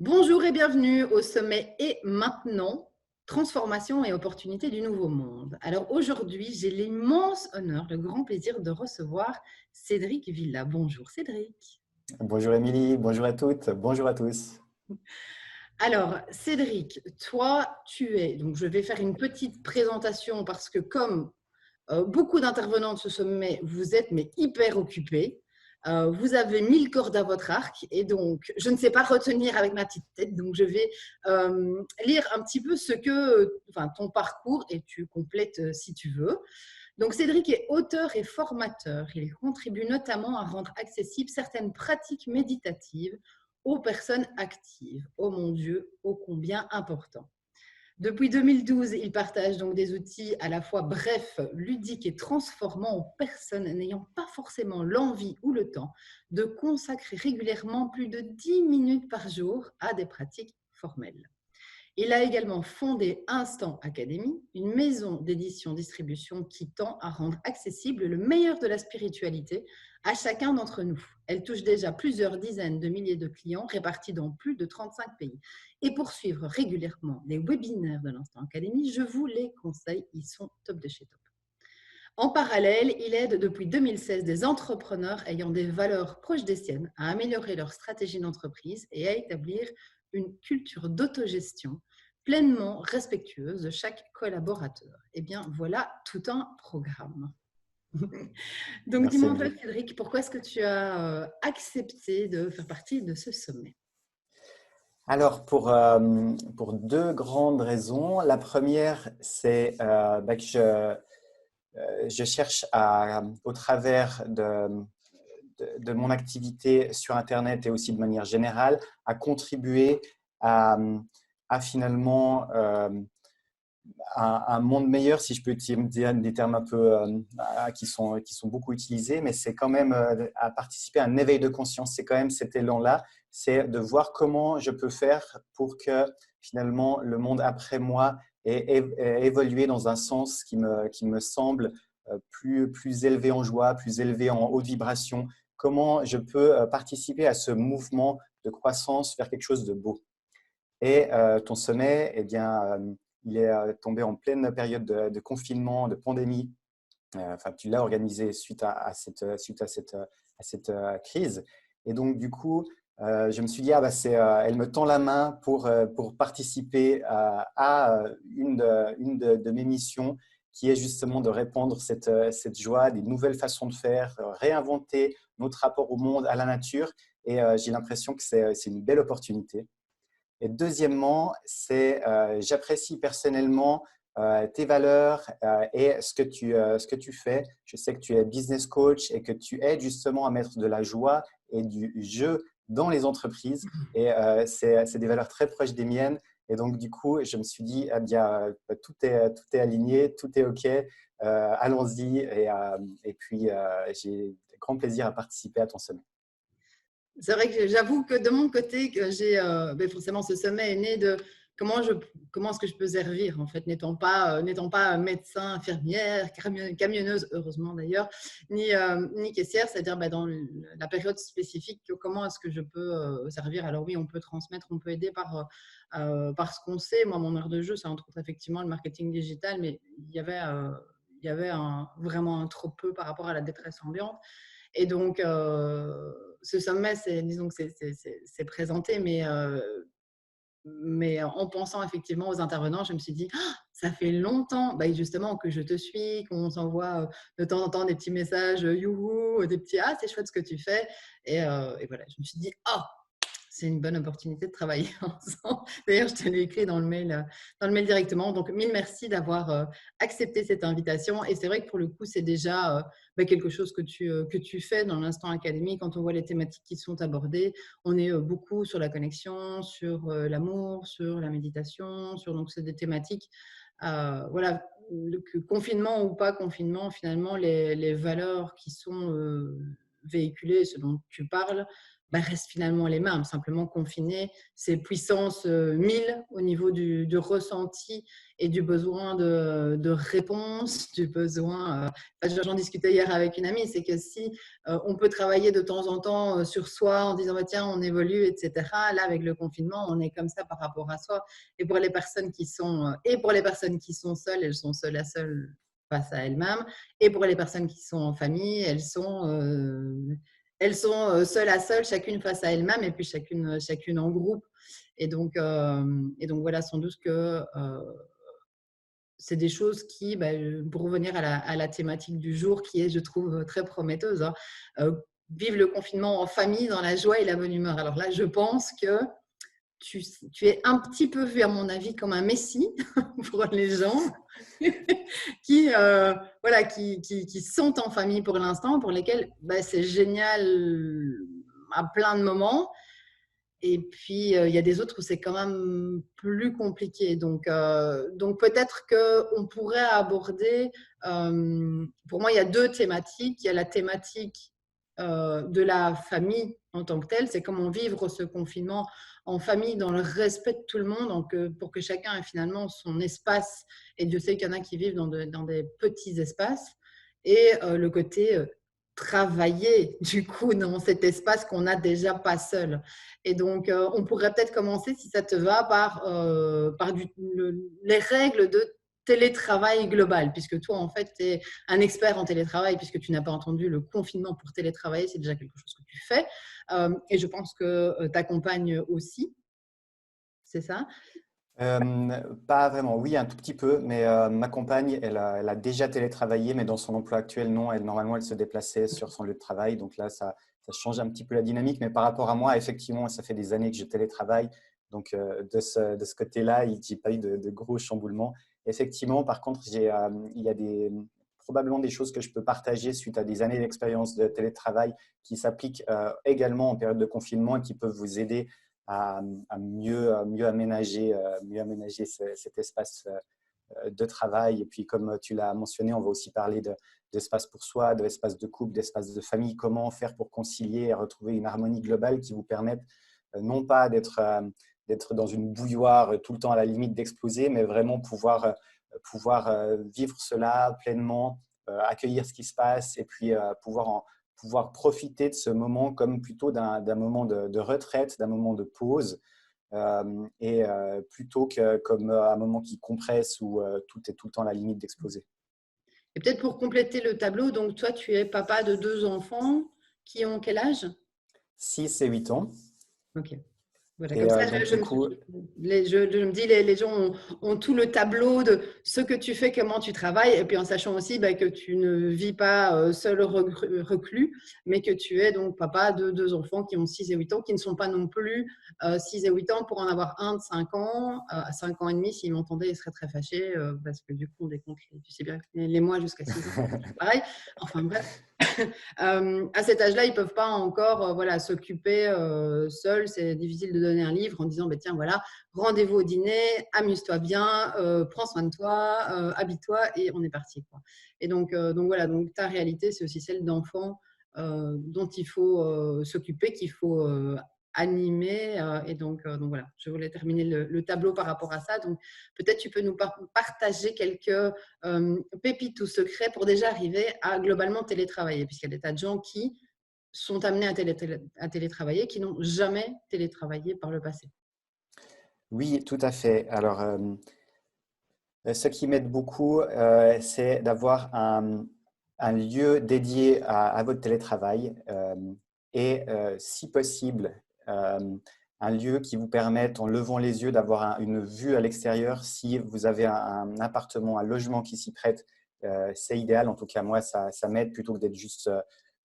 Bonjour et bienvenue au sommet Et maintenant, transformation et opportunités du nouveau monde. Alors aujourd'hui, j'ai l'immense honneur, le grand plaisir de recevoir Cédric Villa. Bonjour Cédric. Bonjour Émilie, bonjour à toutes, bonjour à tous. Alors Cédric, toi tu es, donc je vais faire une petite présentation parce que comme beaucoup d'intervenants de ce sommet, vous êtes mais hyper occupés. Vous avez 1000 cordes à votre arc et donc je ne sais pas retenir avec ma petite tête, donc je vais lire un petit peu ton parcours et tu complètes si tu veux. Donc Cédric est auteur et formateur. Il contribue notamment à rendre accessibles certaines pratiques méditatives aux personnes actives. Oh mon Dieu, ô combien important. Depuis 2012, il partage donc des outils à la fois brefs, ludiques et transformants aux personnes n'ayant pas forcément l'envie ou le temps de consacrer régulièrement plus de 10 minutes par jour à des pratiques formelles. Il a également fondé Instant Academy, une maison d'édition-distribution qui tend à rendre accessible le meilleur de la spiritualité à chacun d'entre nous. Elle touche déjà plusieurs dizaines de milliers de clients répartis dans plus de 35 pays. Et pour suivre régulièrement les webinaires de l'Instant Academy, je vous les conseille, ils sont top de chez top. En parallèle, il aide depuis 2016 des entrepreneurs ayant des valeurs proches des siennes à améliorer leur stratégie d'entreprise et à établir une culture d'autogestion pleinement respectueuse de chaque collaborateur. Eh bien, voilà tout un programme. Donc, dis-moi, Cédric, pourquoi est-ce que tu as accepté de faire partie de ce sommet? Alors, pour deux grandes raisons. La première, c'est que je cherche au travers de mon activité sur Internet et aussi de manière générale, à contribuer à finalement un monde meilleur, si je peux dire des termes un peu qui sont beaucoup utilisés, mais c'est quand même à participer à un éveil de conscience. C'est quand même cet élan-là, c'est de voir comment je peux faire pour que finalement le monde après moi ait évolué dans un sens qui me semble plus élevé en joie, plus élevé en haute vibration. Comment je peux participer à ce mouvement de croissance vers quelque chose de beau. Et ton sommet, eh bien, il est tombé en pleine période de confinement, de pandémie. Tu l'as organisé suite à cette crise. Et donc, du coup, je me suis dit, elle me tend la main pour participer à une de mes missions, qui est justement de répandre cette joie, des nouvelles façons de faire, réinventer notre rapport au monde, à la nature. Et j'ai l'impression que c'est une belle opportunité. Et deuxièmement, j'apprécie personnellement tes valeurs et ce que tu fais. Je sais que tu es business coach et que tu aides justement à mettre de la joie et du jeu dans les entreprises. Et c'est des valeurs très proches des miennes. Et donc, du coup, je me suis dit, eh bien, tout est aligné, tout est OK. Allons-y. Et puis, j'ai grand plaisir à participer à ton sommet. C'est vrai que j'avoue que de mon côté, que j'ai forcément ce sommet est né de comment est-ce que je peux servir en fait, n'étant pas médecin, infirmière, camionneuse, heureusement d'ailleurs, ni caissière, c'est-à-dire dans la période spécifique, comment est-ce que je peux servir. Alors oui, on peut transmettre, on peut aider par ce qu'on sait. Moi, mon heure de jeu, c'est entre autres effectivement le marketing digital, mais il y avait vraiment un trop peu par rapport à la détresse ambiante. Et donc, ce sommet, disons que c'est présenté, mais en pensant effectivement aux intervenants, je me suis dit, ça fait longtemps justement que je te suis, qu'on s'envoie de temps en temps des petits messages, youhou, des petits, c'est chouette ce que tu fais. Et voilà, je me suis dit, c'est une bonne opportunité de travailler ensemble. D'ailleurs, je te l'ai écrit dans le mail directement. Donc, mille merci d'avoir accepté cette invitation. Et c'est vrai que pour le coup, c'est déjà quelque chose que tu fais dans l'instant académique. Quand on voit les thématiques qui sont abordées, on est beaucoup sur la connexion, sur l'amour, sur la méditation, donc c'est des thématiques. Voilà, confinement ou pas confinement, finalement, les valeurs qui sont véhiculées, ce dont tu parles, restent finalement les mêmes. Simplement confiné, c'est puissance 1000 au niveau du ressenti et du besoin de réponse, du besoin. J'en discutais hier avec une amie, c'est que si on peut travailler de temps en temps sur soi en disant tiens, on évolue, etc. Là, avec le confinement, on est comme ça par rapport à soi. Et pour les personnes qui sont seules, elles sont seules à seules face à elles-mêmes. Et pour les personnes qui sont en famille, elles sont seules à seules, chacune face à elles-mêmes et puis chacune en groupe. Et donc voilà, sans doute que c'est des choses qui, pour revenir à la thématique du jour, qui est, je trouve, très prometteuse, hein, vivre le confinement en famille, dans la joie et la bonne humeur. Alors là, je pense que tu es un petit peu vu, à mon avis, comme un messie pour les gens qui, qui sont en famille pour l'instant, pour lesquels c'est génial à plein de moments. Et puis, il y a des autres où c'est quand même plus compliqué. Donc peut-être qu'on pourrait aborder, pour moi, il y a deux thématiques. Il y a la thématique de la famille en tant que telle, c'est comment vivre ce confinement en famille dans le respect de tout le monde, donc, pour que chacun ait finalement son espace. Et Dieu sait qu'il y en a qui vivent dans des petits espaces. Et le côté travailler du coup dans cet espace qu'on n'a déjà pas seul. Et donc, on pourrait peut-être commencer, si ça te va, par les règles de télétravail global, puisque toi, en fait, tu es un expert en télétravail, puisque tu n'as pas entendu le confinement pour télétravailler, c'est déjà quelque chose que tu fais. Et je pense que ta compagne aussi, c'est ça? Pas vraiment, oui, un tout petit peu, mais ma compagne, elle a déjà télétravaillé, mais dans son emploi actuel, non. Normalement, elle se déplaçait sur son lieu de travail, donc là, ça change un petit peu la dynamique. Mais par rapport à moi, effectivement, ça fait des années que je télétravaille, donc de ce côté-là, il n'y a pas eu de gros chamboulements. Effectivement, par contre, il y a probablement des choses que je peux partager suite à des années d'expérience de télétravail qui s'appliquent également en période de confinement et qui peuvent vous aider à mieux aménager cet espace de travail. Et puis, comme tu l'as mentionné, on va aussi parler d'espace pour soi, d'espace de couple, d'espace de famille. Comment faire pour concilier et retrouver une harmonie globale qui vous permette non pas d'être dans une bouilloire tout le temps à la limite d'exploser, mais vraiment pouvoir vivre cela pleinement, accueillir ce qui se passe et puis pouvoir profiter de ce moment comme plutôt d'un moment de retraite, d'un moment de pause, plutôt que comme un moment qui compresse où tout est tout le temps à la limite d'exploser. Et peut-être pour compléter le tableau, donc toi, tu es papa de 2 enfants qui ont quel âge? 6 et 8 ans. Ok. Voilà, Et comme ça, donc, du coup, je me dis, les gens ont tout le tableau de ce que tu fais, comment tu travailles, et puis en sachant aussi que tu ne vis pas seul reclus, mais que tu es donc papa de 2 enfants qui ont 6 et 8 ans, qui ne sont pas non plus 6 et 8 ans pour en avoir un de 5 ans, à 5 ans et demi, s'ils m'entendaient, ils seraient très fâchés, parce que du coup, on décompte, tu sais bien, les mois jusqu'à 6 ans, c'est pareil. Enfin bref. À cet âge-là, ils ne peuvent pas encore s'occuper seuls. C'est difficile de donner un livre en disant tiens, voilà, rendez-vous au dîner, amuse-toi bien, prends soin de toi, habille-toi et on est parti, quoi. Et donc voilà, donc ta réalité, c'est aussi celle d'enfants dont il faut s'occuper, qu'il faut animer. Et donc voilà, je voulais terminer le tableau par rapport à ça. Donc peut-être tu peux nous partager quelques pépites ou secrets pour déjà arriver à globalement télétravailler, puisqu'il y a des tas de gens qui sont amenés à télétravailler, qui n'ont jamais télétravaillé par le passé. oui, tout à fait. Alors, ce qui m'aide beaucoup, c'est d'avoir un lieu dédié à votre télétravail et, si possible, un lieu qui vous permette, en levant les yeux, d'avoir une vue à l'extérieur. Si vous avez un appartement, un logement qui s'y prête, c'est idéal. En tout cas, moi, ça m'aide plutôt que d'être juste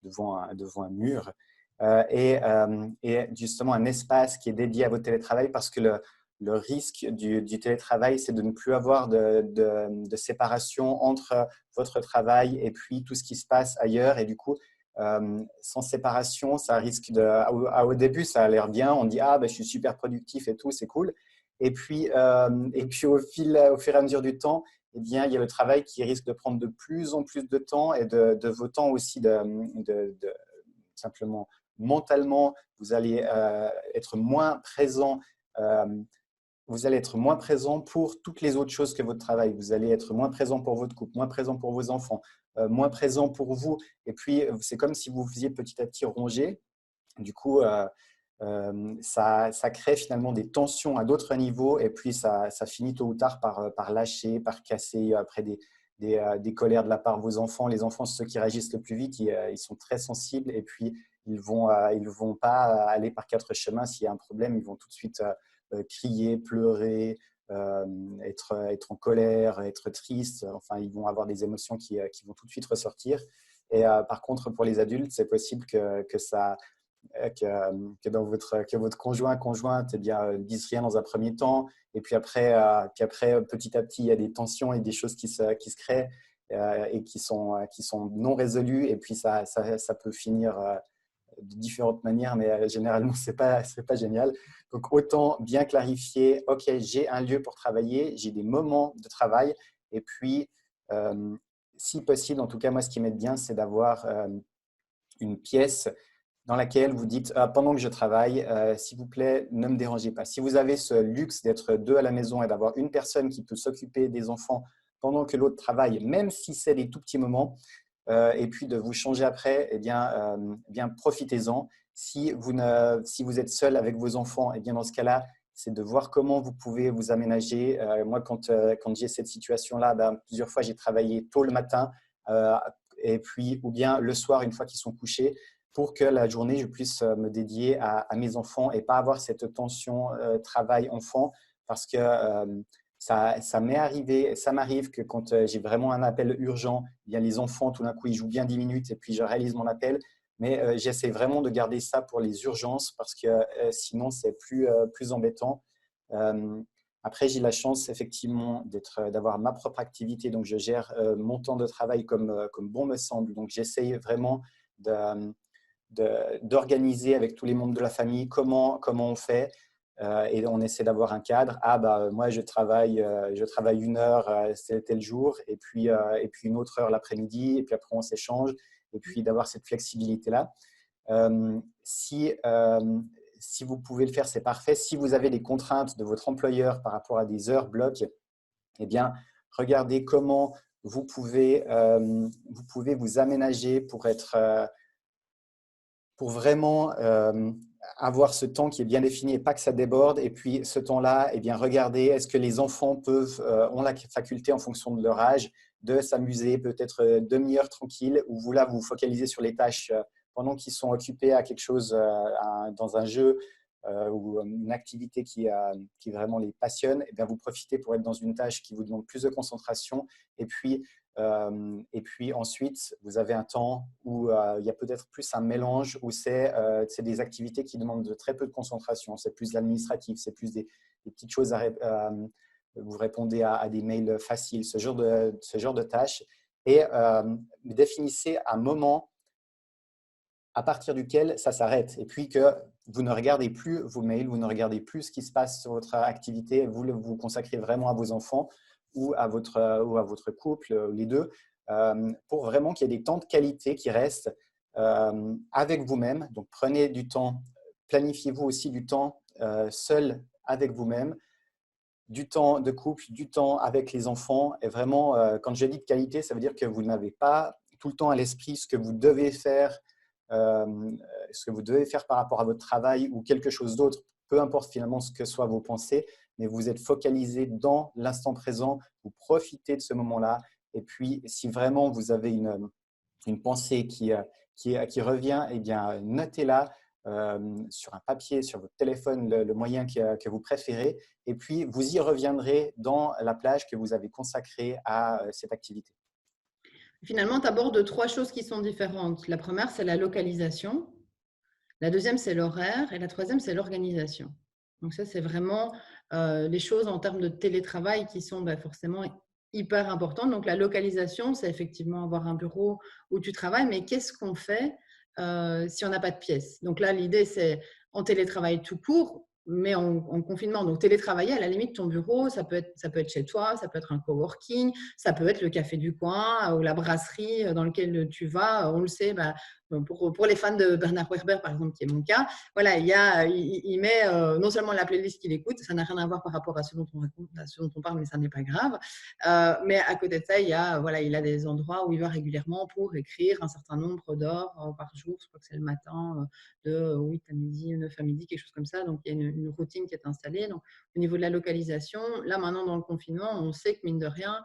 devant un mur. et justement un espace qui est dédié à votre télétravail parce que le risque du télétravail, c'est de ne plus avoir de séparation entre votre travail et puis tout ce qui se passe ailleurs. Et du coup, sans séparation, ça risque au début, ça a l'air bien. On dit, ah, ben, je suis super productif et tout, c'est cool. Et puis au fur et à mesure du temps, eh bien, il y a le travail qui risque de prendre de plus en plus de temps et de vos temps aussi simplement mentalement, vous allez être moins présent. euh, Vous allez être moins présent pour toutes les autres choses que votre travail. Vous allez être moins présent pour votre couple, moins présent pour vos enfants, moins présent pour vous. Et puis, c'est comme si vous faisiez petit à petit ronger. Du coup, ça crée finalement des tensions à d'autres niveaux et puis ça finit tôt ou tard par lâcher, par casser après des colères de la part de vos enfants. Les enfants, ceux qui réagissent le plus vite, ils sont très sensibles et puis ils vont pas aller par quatre chemins. S'il y a un problème, ils vont tout de suite crier, pleurer, être en colère, être triste. Enfin, ils vont avoir des émotions qui vont tout de suite ressortir. Et par contre, pour les adultes, c'est possible que votre conjointe eh bien, dise rien dans un premier temps. Et puis après, petit à petit, il y a des tensions et des choses qui se créent et qui sont non résolues. Et puis, ça peut finir de différentes manières, mais généralement, c'est pas génial. Donc, autant bien clarifier, OK, j'ai un lieu pour travailler, j'ai des moments de travail. Et puis, si possible, en tout cas, moi, ce qui m'aide bien, c'est d'avoir une pièce dans laquelle vous dites pendant que je travaille, s'il vous plaît, ne me dérangez pas. Si vous avez ce luxe d'être deux à la maison et d'avoir une personne qui peut s'occuper des enfants pendant que l'autre travaille, même si c'est des tout petits moments, et puis de vous changer après, eh bien profitez-en. Si vous êtes seul avec vos enfants, eh bien dans ce cas-là, c'est de voir comment vous pouvez vous aménager. Moi, quand j'ai cette situation-là, plusieurs fois, j'ai travaillé tôt le matin euh, et puis ou bien le soir, une fois qu'ils sont couchés, pour que la journée, je puisse me dédier à mes enfants et pas avoir cette tension travail-enfant parce que ça m'arrive que quand j'ai vraiment un appel urgent, eh bien les enfants, tout d'un coup, ils jouent bien 10 minutes et puis je réalise mon appel. Mais j'essaie vraiment de garder ça pour les urgences parce que sinon, c'est plus embêtant. Euh, Après, j'ai la chance effectivement d'avoir ma propre activité, donc je gère mon temps de travail comme bon me semble. Donc, j'essaie vraiment de, d'organiser avec tous les membres de la famille comment on fait. Et on essaie d'avoir un cadre. Ah, bah, moi, je travaille une heure tel jour, et puis une autre heure l'après-midi, et puis après, on s'échange, et puis d'avoir cette flexibilité-là. Si vous pouvez le faire, c'est parfait. Si vous avez des contraintes de votre employeur par rapport à des heures bloc, eh bien, regardez comment vous pouvez vous aménager pour vraiment avoir ce temps qui est bien défini et pas que ça déborde. Et puis ce temps-là, eh bien, regardez, est-ce que les enfants ont la faculté, en fonction de leur âge, de s'amuser peut-être demi-heure tranquille, ou vous là, vous focalisez sur les tâches pendant qu'ils sont occupés à quelque chose, dans un jeu ou une activité qui vraiment les passionne, eh bien, vous profitez pour être dans une tâche qui vous demande plus de concentration. Et puis ensuite, vous avez un temps où il y a peut-être plus un mélange, où c'est des activités qui demandent de très peu de concentration. C'est plus de l'administratif, c'est plus des petites choses vous répondez à des mails faciles, ce genre de tâches. Et définissez un moment à partir duquel ça s'arrête. Et puis que vous ne regardez plus vos mails, vous ne regardez plus ce qui se passe sur votre activité, vous vous consacrez vraiment à vos enfants ou à votre couple, les deux, pour vraiment qu'il y ait des temps de qualité qui restent avec vous-même. Donc prenez du temps, planifiez-vous aussi du temps seul avec vous-même, du temps de couple, du temps avec les enfants. Et vraiment, quand je dis de qualité, ça veut dire que vous n'avez pas tout le temps à l'esprit euh, ce que vous devez faire par rapport à votre travail ou quelque chose d'autre, peu importe finalement ce que soient vos pensées, mais vous êtes focalisé dans l'instant présent, vous profitez de ce moment-là. Et puis, si vraiment vous avez une pensée qui revient, eh bien, notez-la sur un papier, sur votre téléphone, le moyen que vous préférez. Et puis, vous y reviendrez dans la plage que vous avez consacrée à cette activité. Finalement, tu abordes trois choses qui sont différentes. La première, c'est la localisation. La deuxième, c'est l'horaire. Et la troisième, c'est l'organisation. Donc ça, c'est vraiment les choses en termes de télétravail qui sont forcément hyper importantes. Donc la localisation, c'est effectivement avoir un bureau où tu travailles, mais qu'est-ce qu'on fait si on n'a pas de pièce? Donc là, l'idée, c'est en télétravail tout court, mais en confinement. Donc télétravailler, à la limite, ton bureau, ça peut être chez toi, ça peut être un coworking, ça peut être le café du coin ou la brasserie dans lequel tu vas. On le sait, pour les fans de Bernard Werber, par exemple, qui est mon cas, voilà, il met non seulement la playlist qu'il écoute, ça n'a rien à voir par rapport à ce dont on raconte, à ce dont on parle, mais ça n'est pas grave. Mais à côté de ça, il a des endroits où il va régulièrement pour écrire un certain nombre d'heures par jour. Je crois que c'est le matin de 8 à midi, 9 à midi, quelque chose comme ça. Donc, il y a une routine qui est installée. Donc, au niveau de la localisation, là, maintenant, dans le confinement, on sait que, mine de rien,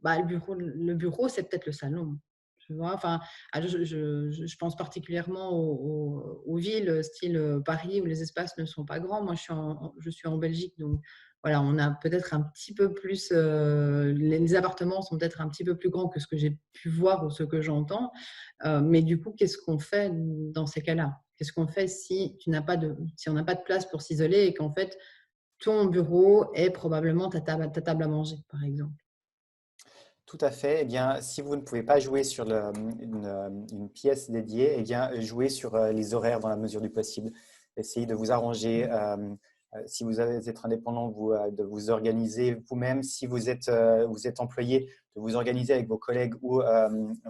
le bureau, c'est peut-être le salon. Tu vois, enfin, je pense particulièrement aux villes style Paris où les espaces ne sont pas grands. Moi, je suis en Belgique, donc voilà, on a peut-être un petit peu plus, les appartements sont peut-être un petit peu plus grands que ce que j'ai pu voir ou ce que j'entends. Mais du coup, qu'est-ce qu'on fait dans ces cas-là? Qu'est-ce qu'on fait si on n'a pas de place pour s'isoler et qu'en fait, ton bureau est probablement ta table à manger, par exemple? Tout à fait. Eh bien, si vous ne pouvez pas jouer sur une pièce dédiée, eh bien, jouez sur les horaires dans la mesure du possible. Essayez de vous arranger. Si vous êtes indépendant, de vous organiser vous-même. Si vous êtes employé, de vous organiser avec vos collègues ou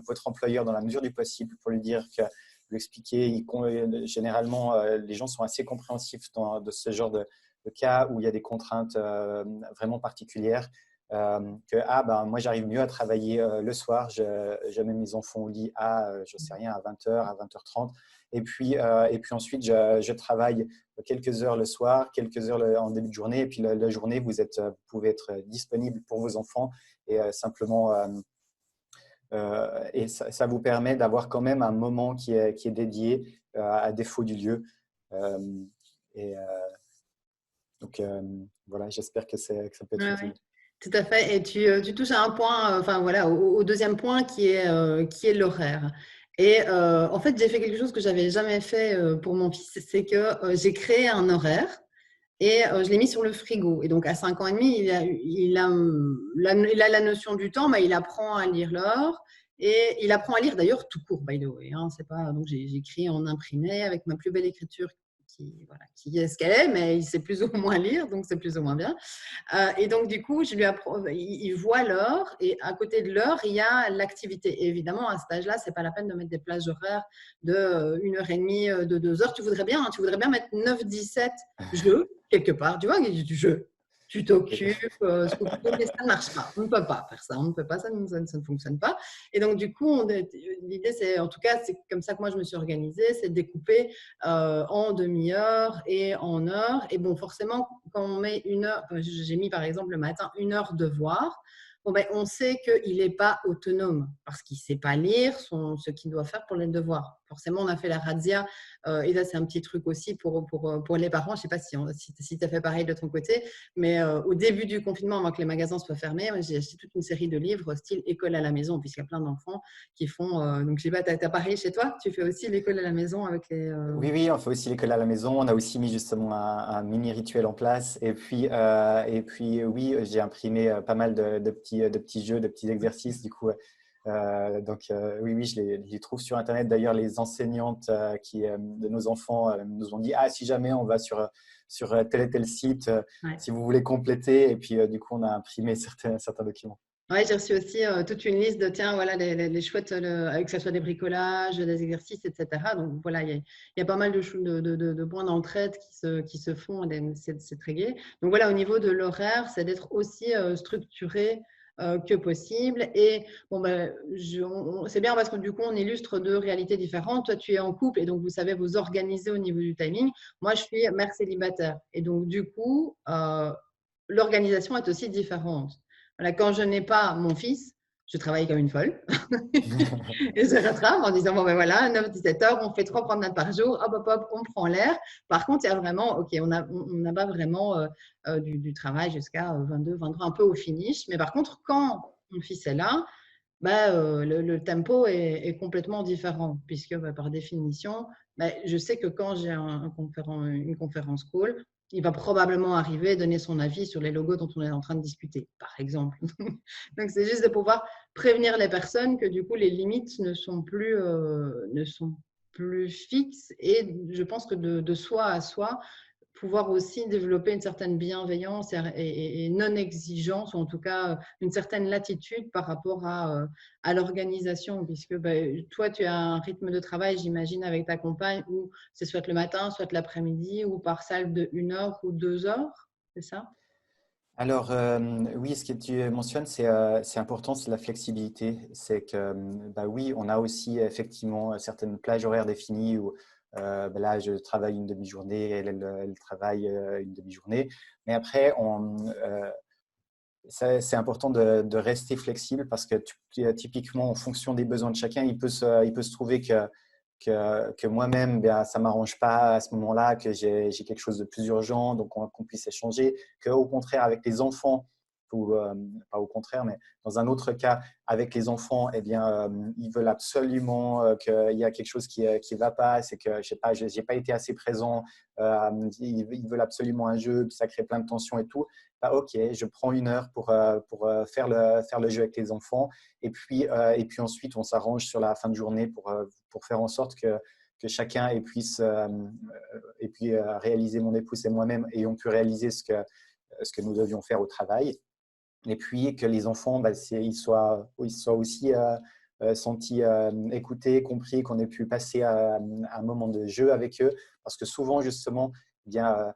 votre employeur dans la mesure du possible pour lui dire que lui expliquer. Généralement, les gens sont assez compréhensifs de ce genre de cas où il y a des contraintes vraiment particulières. Moi j'arrive mieux à travailler le soir, je mets mes enfants au lit je sais rien, à 20h, à 20h30 et puis ensuite je travaille quelques heures le soir, quelques heures en début de journée et puis la journée vous pouvez être disponible pour vos enfants et simplement et ça vous permet d'avoir quand même un moment qui est dédié à défaut du lieu. Euh, et donc voilà, j'espère que ça peut être Ouais, utile. ouais. Tout à fait. Et tu touches à un point, enfin voilà, au deuxième point qui est l'horaire. Et en fait, j'ai fait quelque chose que j'avais jamais fait pour mon fils, c'est que j'ai créé un horaire et je l'ai mis sur le frigo. Et donc à 5 ans et demi, il a la notion du temps, mais il apprend à lire l'heure. Et il apprend à lire d'ailleurs tout court, by the way. Hein, c'est pas, donc j'ai écrit en imprimé avec ma plus belle écriture qui est ce qu'elle est, mais il sait plus ou moins lire, donc c'est plus ou moins bien. Et donc, du coup, il voit l'heure et à côté de l'heure, il y a l'activité. Et évidemment, à cet âge-là, ce n'est pas la peine de mettre des plages horaires de 1 heure et demie, de 2 heures. Tu voudrais bien mettre 9-17 jeux quelque part. Tu vois, du jeu. Tu t'occupes, ce que tu veux, mais ça ne marche pas. On ne peut pas faire ça. On ne peut pas, ça ne fonctionne pas. Et donc, du coup, l'idée, c'est, en tout cas, c'est comme ça que moi, je me suis organisée, c'est de découper en demi-heure et en heure. Et bon, forcément, quand on met 1 heure, j'ai mis par exemple le matin 1 heure devoir, bon, on sait qu'il n'est pas autonome parce qu'il ne sait pas lire ce qu'il doit faire pour les devoirs. Forcément, on a fait la razzia et là, c'est un petit truc aussi pour les parents. Je ne sais pas si tu as fait pareil de ton côté, mais au début du confinement, avant que les magasins soient fermés, j'ai acheté toute une série de livres style école à la maison, puisqu'il y a plein d'enfants qui font. Donc, je sais pas, tu as pareil chez toi? Tu fais aussi l'école à la maison avec les. Oui, oui, on fait aussi l'école à la maison. On a aussi mis justement un mini rituel en place. Et puis oui, j'ai imprimé pas mal de petits jeux, de petits exercices. Du coup, oui, oui, je les trouve sur Internet. D'ailleurs, les enseignantes de nos enfants nous ont dit, ah, si jamais on va sur tel et tel site, Ouais. si vous voulez compléter. Et puis, du coup, on a imprimé certains documents. Ouais, j'ai reçu aussi toute une liste de, tiens, voilà, les chouettes, que ce soit des bricolages, des exercices, etc. Donc, voilà, il y a pas mal de points d'entraide qui se font. C'est très gai. Donc, voilà, au niveau de l'horaire, c'est d'être aussi structuré que possible. Et bon, c'est bien parce que du coup, on illustre deux réalités différentes. Toi, tu es en couple et donc, vous savez vous organiser au niveau du timing. Moi, je suis mère célibataire. Et donc, du coup, l'organisation est aussi différente. Voilà, quand je n'ai pas mon fils, je travaille comme une folle. Et je rattrape en disant, bon ben voilà, 9-17 heures, on fait 3 promenades par jour, hop, hop, hop, on prend l'air. Par contre, il y a vraiment, ok, on n'a pas vraiment du travail jusqu'à 22, 23, un peu au finish. Mais par contre, quand mon fils est là, bah, le tempo est complètement différent puisque, bah, par définition, bah, je sais que quand j'ai une conférence call, il va probablement arriver, donner son avis sur les logos dont on est en train de discuter, par exemple. Donc, c'est juste de pouvoir prévenir les personnes que du coup, les limites ne sont plus fixes et je pense que de soi à soi, pouvoir aussi développer une certaine bienveillance et non-exigence, ou en tout cas une certaine latitude par rapport à l'organisation, puisque toi, tu as un rythme de travail, j'imagine, avec ta compagne, où c'est soit le matin, soit l'après-midi, ou par salle de 1 heure ou 2 heures, c'est ça? Alors, oui, ce que tu mentionnes, c'est important, c'est la flexibilité. C'est que, bah oui, on a aussi effectivement certaines plages horaires définies où bah là, je travaille une demi-journée, elle travaille une demi-journée. Mais après, c'est important de rester flexible parce que typiquement, en fonction des besoins de chacun, il peut se trouver que moi-même, bien, ça ne m'arrange pas à ce moment-là, que j'ai quelque chose de plus urgent, donc qu'on puisse échanger, qu'au contraire, avec les enfants, ou pas au contraire, mais dans un autre cas, avec les enfants, eh bien, ils veulent absolument qu'il y a quelque chose qui ne va pas, c'est que, je sais pas, j'ai pas été assez présent, ils veulent absolument un jeu, puis ça crée plein de tensions et tout. Bah, ok, je prends 1 heure pour faire le jeu avec les enfants. Et puis ensuite, on s'arrange sur la fin de journée pour faire en sorte que chacun et puis réaliser, mon épouse et moi-même, ayons pu réaliser ce que nous devions faire au travail. Et puis que les enfants, bah, ils soient aussi sentis écoutés, compris, qu'on ait pu passer un moment de jeu avec eux. Parce que souvent, justement, eh bien,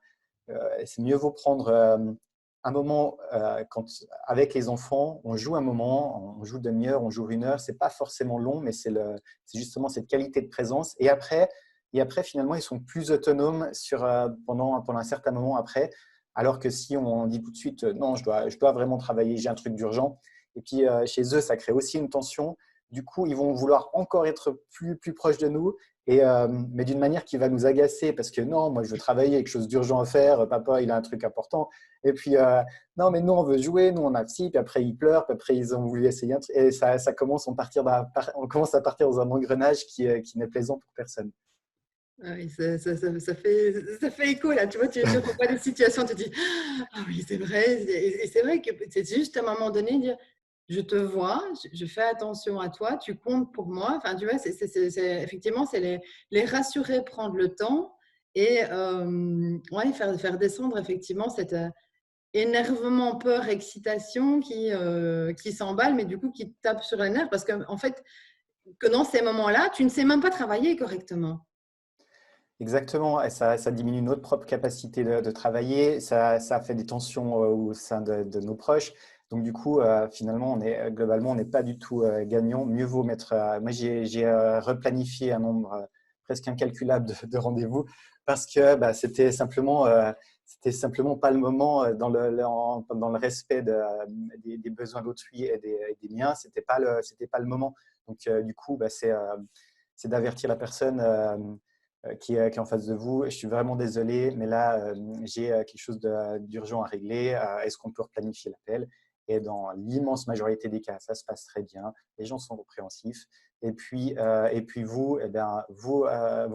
c'est mieux vaut prendre un moment avec les enfants, on joue un moment, on joue demi-heure, on joue 1 heure, c'est pas forcément long, mais c'est justement cette qualité de présence. Et après finalement, ils sont plus autonomes pendant un certain moment après, alors que si on dit tout de suite non, je dois vraiment travailler, j'ai un truc d'urgent, et puis chez eux, ça crée aussi une tension. Du coup, ils vont vouloir encore être plus proches de nous, mais d'une manière qui va nous agacer parce que non, moi je veux travailler, quelque chose d'urgent à faire, papa il a un truc important. Et puis non, mais nous on veut jouer, nous on a psy, puis après ils pleurent, puis après ils ont voulu essayer un truc, et ça commence, on commence à partir dans un engrenage qui n'est plaisant pour personne. Ah oui, ça fait écho là, tu vois, tu revois des situations, tu te dis, ah oui, c'est vrai, et c'est vrai que c'est juste à un moment donné dire, je te vois, je fais attention à toi, tu comptes pour moi, enfin, tu vois, effectivement, c'est les rassurer, prendre le temps et ouais, faire descendre effectivement cet énervement, peur, excitation qui s'emballe, mais du coup qui tape sur les nerfs parce que, en fait, que dans ces moments-là, tu ne sais même pas travailler correctement. Exactement, et ça diminue notre propre capacité de travailler, ça fait des tensions au sein de nos proches. Donc du coup, finalement, globalement, on n'est pas du tout gagnant. Mieux vaut mettre. Moi, j'ai replanifié un nombre presque incalculable de rendez-vous parce que bah, c'était simplement pas le moment dans le respect des besoins d'autrui et des miens. C'était pas le moment. Donc du coup, bah, c'est d'avertir la personne. Qui est en face de vous. Je suis vraiment désolé, mais là, j'ai quelque chose d'urgent à régler. Est-ce qu'on peut replanifier l'appel? Et dans l'immense majorité des cas, ça se passe très bien. Les gens sont compréhensifs. Et puis vous, eh bien, vous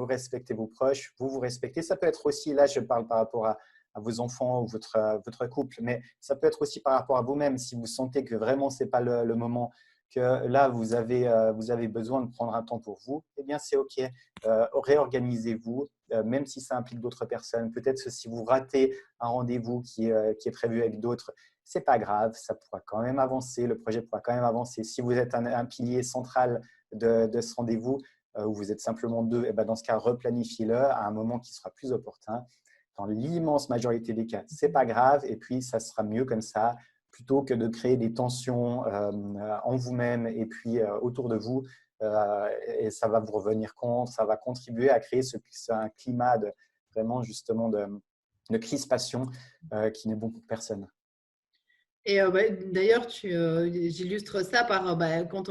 respectez vos proches, vous respectez. Ça peut être aussi, là, je parle par rapport à vos enfants ou votre couple, mais ça peut être aussi par rapport à vous-même. Si vous sentez que vraiment, ce n'est pas le moment, que là, vous avez besoin de prendre un temps pour vous, eh bien, c'est OK. Réorganisez-vous, même si ça implique d'autres personnes. Peut-être que si vous ratez un rendez-vous qui est prévu avec d'autres, c'est pas grave, ça pourra quand même avancer, le projet pourra quand même avancer. Si vous êtes un pilier central de ce rendez-vous, où vous êtes simplement deux, et ben dans ce cas, replanifiez-le à un moment qui sera plus opportun. Dans l'immense majorité des cas, c'est pas grave, et puis ça sera mieux comme ça, plutôt que de créer des tensions en vous-même et puis autour de vous. Et ça va vous revenir contre, ça va contribuer à créer un climat vraiment justement de crispation qui n'est bon pour personne. Et d'ailleurs, j'illustre ça par quand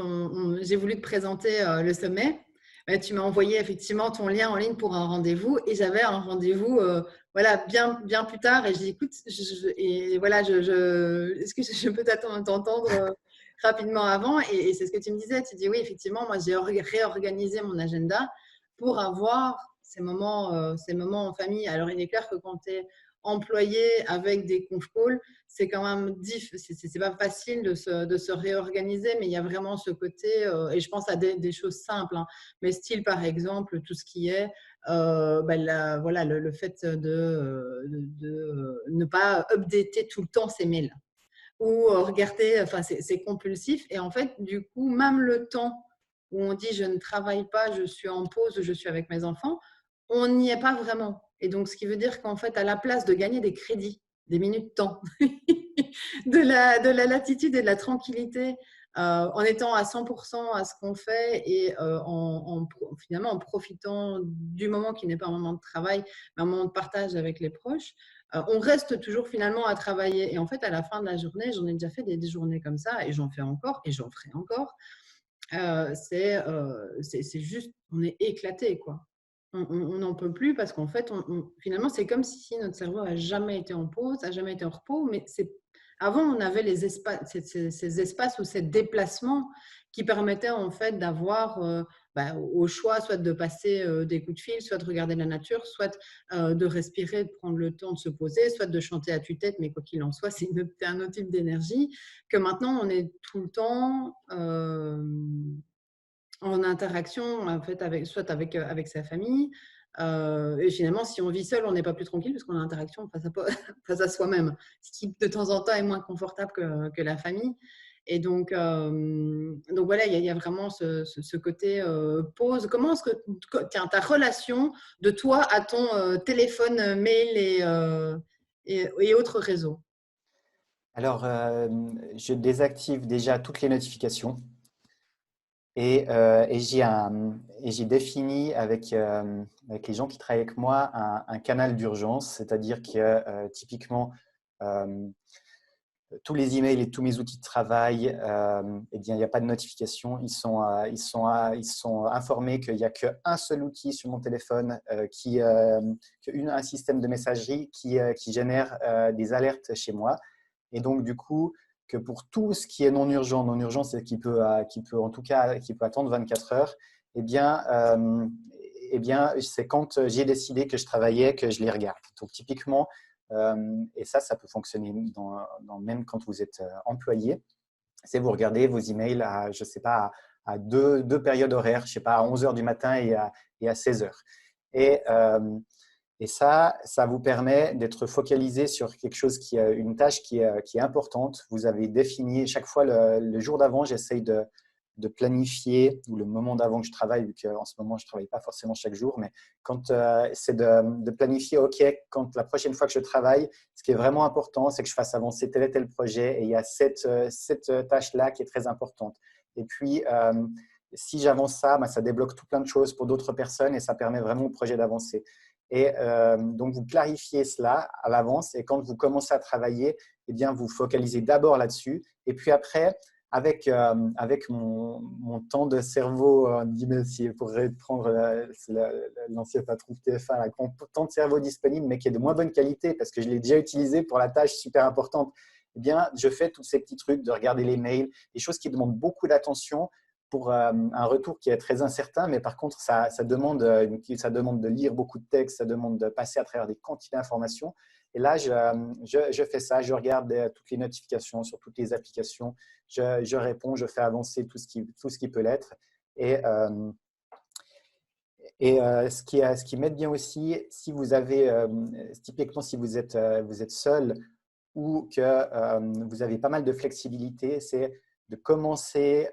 j'ai voulu te présenter le sommet, tu m'as envoyé effectivement ton lien en ligne pour un rendez-vous et j'avais un rendez-vous voilà, bien plus tard. Et j'ai dit, écoute, et voilà, est-ce que je peux t'entendre rapidement avant. Et c'est ce que tu me disais. Tu dis oui, effectivement, moi, j'ai réorganisé mon agenda pour avoir ces moments en famille. Alors, il est clair que quand tu es employé avec des conf calls, c'est quand même c'est pas facile de se réorganiser, mais il y a vraiment ce côté, et je pense à des choses simples, hein, mais style par exemple tout ce qui est voilà, le fait de ne pas updater tout le temps ses mails ou regarder, enfin c'est compulsif et en fait du coup même le temps où on dit je ne travaille pas, je suis en pause, je suis avec mes enfants, on n'y est pas vraiment. Et donc ce qui veut dire qu'en fait à la place de gagner des crédits, des minutes de temps, de la latitude et de la tranquillité, en étant à 100% à ce qu'on fait et finalement en profitant du moment qui n'est pas un moment de travail, mais un moment de partage avec les proches, on reste toujours finalement à travailler. Et en fait, à la fin de la journée, j'en ai déjà fait des journées comme ça et j'en fais encore et j'en ferai encore. C'est juste, on est éclaté, quoi. On n'en peut plus parce qu'en fait, finalement, c'est comme si notre cerveau n'a jamais été en pause, n'a jamais été en repos. Mais avant, on avait ces espaces ou ces déplacements qui permettaient en fait d'avoir au choix soit de passer des coups de fil, soit de regarder la nature, soit de respirer, de prendre le temps de se poser, soit de chanter à tue-tête. Mais quoi qu'il en soit, c'est un autre type d'énergie que maintenant, on est tout le temps en interaction en fait, soit avec sa famille. Et finalement, si on vit seul, on n'est pas plus tranquille parce qu'on a interaction face à soi-même, ce qui de temps en temps est moins confortable que la famille. Et donc voilà, il y a vraiment ce côté pause. Comment est-ce que ta relation de toi à ton téléphone, mail et autres réseaux? Alors, je désactive déjà toutes les notifications et j'ai défini avec les gens qui travaillent avec moi un canal d'urgence, c'est-à-dire que typiquement, euh, tous les emails et tous mes outils de travail, eh bien, il n'y a pas de notification. Ils sont informés qu'il n'y a qu'un seul outil sur mon téléphone, un système de messagerie qui génère des alertes chez moi. Et donc, du coup, que pour tout ce qui est non urgent, c'est qui peut en tout cas qui peut attendre 24 heures, eh bien, c'est quand j'ai décidé que je travaillais que je les regarde. Donc, typiquement, et ça peut fonctionner même quand vous êtes employé. C'est vous regardez vos emails à, je sais pas, à deux périodes horaires, je sais pas, à 11 heures du matin et à 16 heures. Et, euh, et ça vous permet d'être focalisé sur quelque chose une tâche qui est importante. Vous avez défini chaque fois le jour d'avant, j'essaye de planifier, ou le moment d'avant que je travaille, vu qu'en ce moment, je ne travaille pas forcément chaque jour, mais c'est de planifier, OK, quand la prochaine fois que je travaille, ce qui est vraiment important, c'est que je fasse avancer tel et tel projet, et il y a cette tâche-là qui est très importante. Et puis, si j'avance ça, ça débloque tout plein de choses pour d'autres personnes, et ça permet vraiment au projet d'avancer. Et donc, vous clarifiez cela à l'avance, et quand vous commencez à travailler, eh bien, vous focalisez d'abord là-dessus, et puis après, avec mon temps de cerveau, pour reprendre l'ancien patron de TF1, avec mon temps de cerveau disponible, mais qui est de moins bonne qualité parce que je l'ai déjà utilisé pour la tâche super importante, eh bien, je fais tous ces petits trucs de regarder les mails, des choses qui demandent beaucoup d'attention pour un retour qui est très incertain, mais par contre, ça demande de lire beaucoup de textes, ça demande de passer à travers des quantités d'informations. Et là, je fais ça, je regarde toutes les notifications sur toutes les applications, je réponds, je fais avancer tout ce qui peut l'être. Et, ce qui m'aide bien aussi, si vous avez, typiquement si vous êtes seul ou que vous avez pas mal de flexibilité, c'est de commencer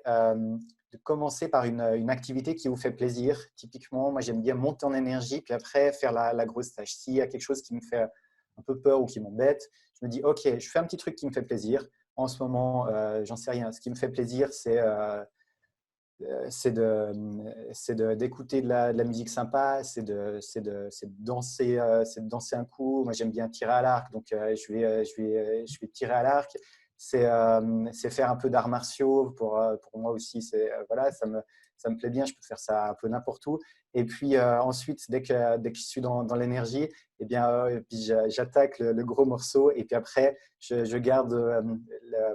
par une activité qui vous fait plaisir. Typiquement, moi j'aime bien monter en énergie, puis après faire la grosse tâche. S'il y a quelque chose qui me fait un peu peur ou qui m'embête, je me dis, OK, je fais un petit truc qui me fait plaisir. En ce moment, j'en sais rien. Ce qui me fait plaisir, d'écouter de la musique sympa, c'est de danser, c'est de danser un coup. Moi, j'aime bien tirer à l'arc, donc je vais tirer à l'arc. C'est faire un peu d'arts martiaux. Pour moi aussi, voilà, ça me plaît bien. Je peux faire ça un peu n'importe où. Et puis ensuite, dès que je suis dans l'énergie, eh bien, puis j'attaque le gros morceau. Et puis après, je garde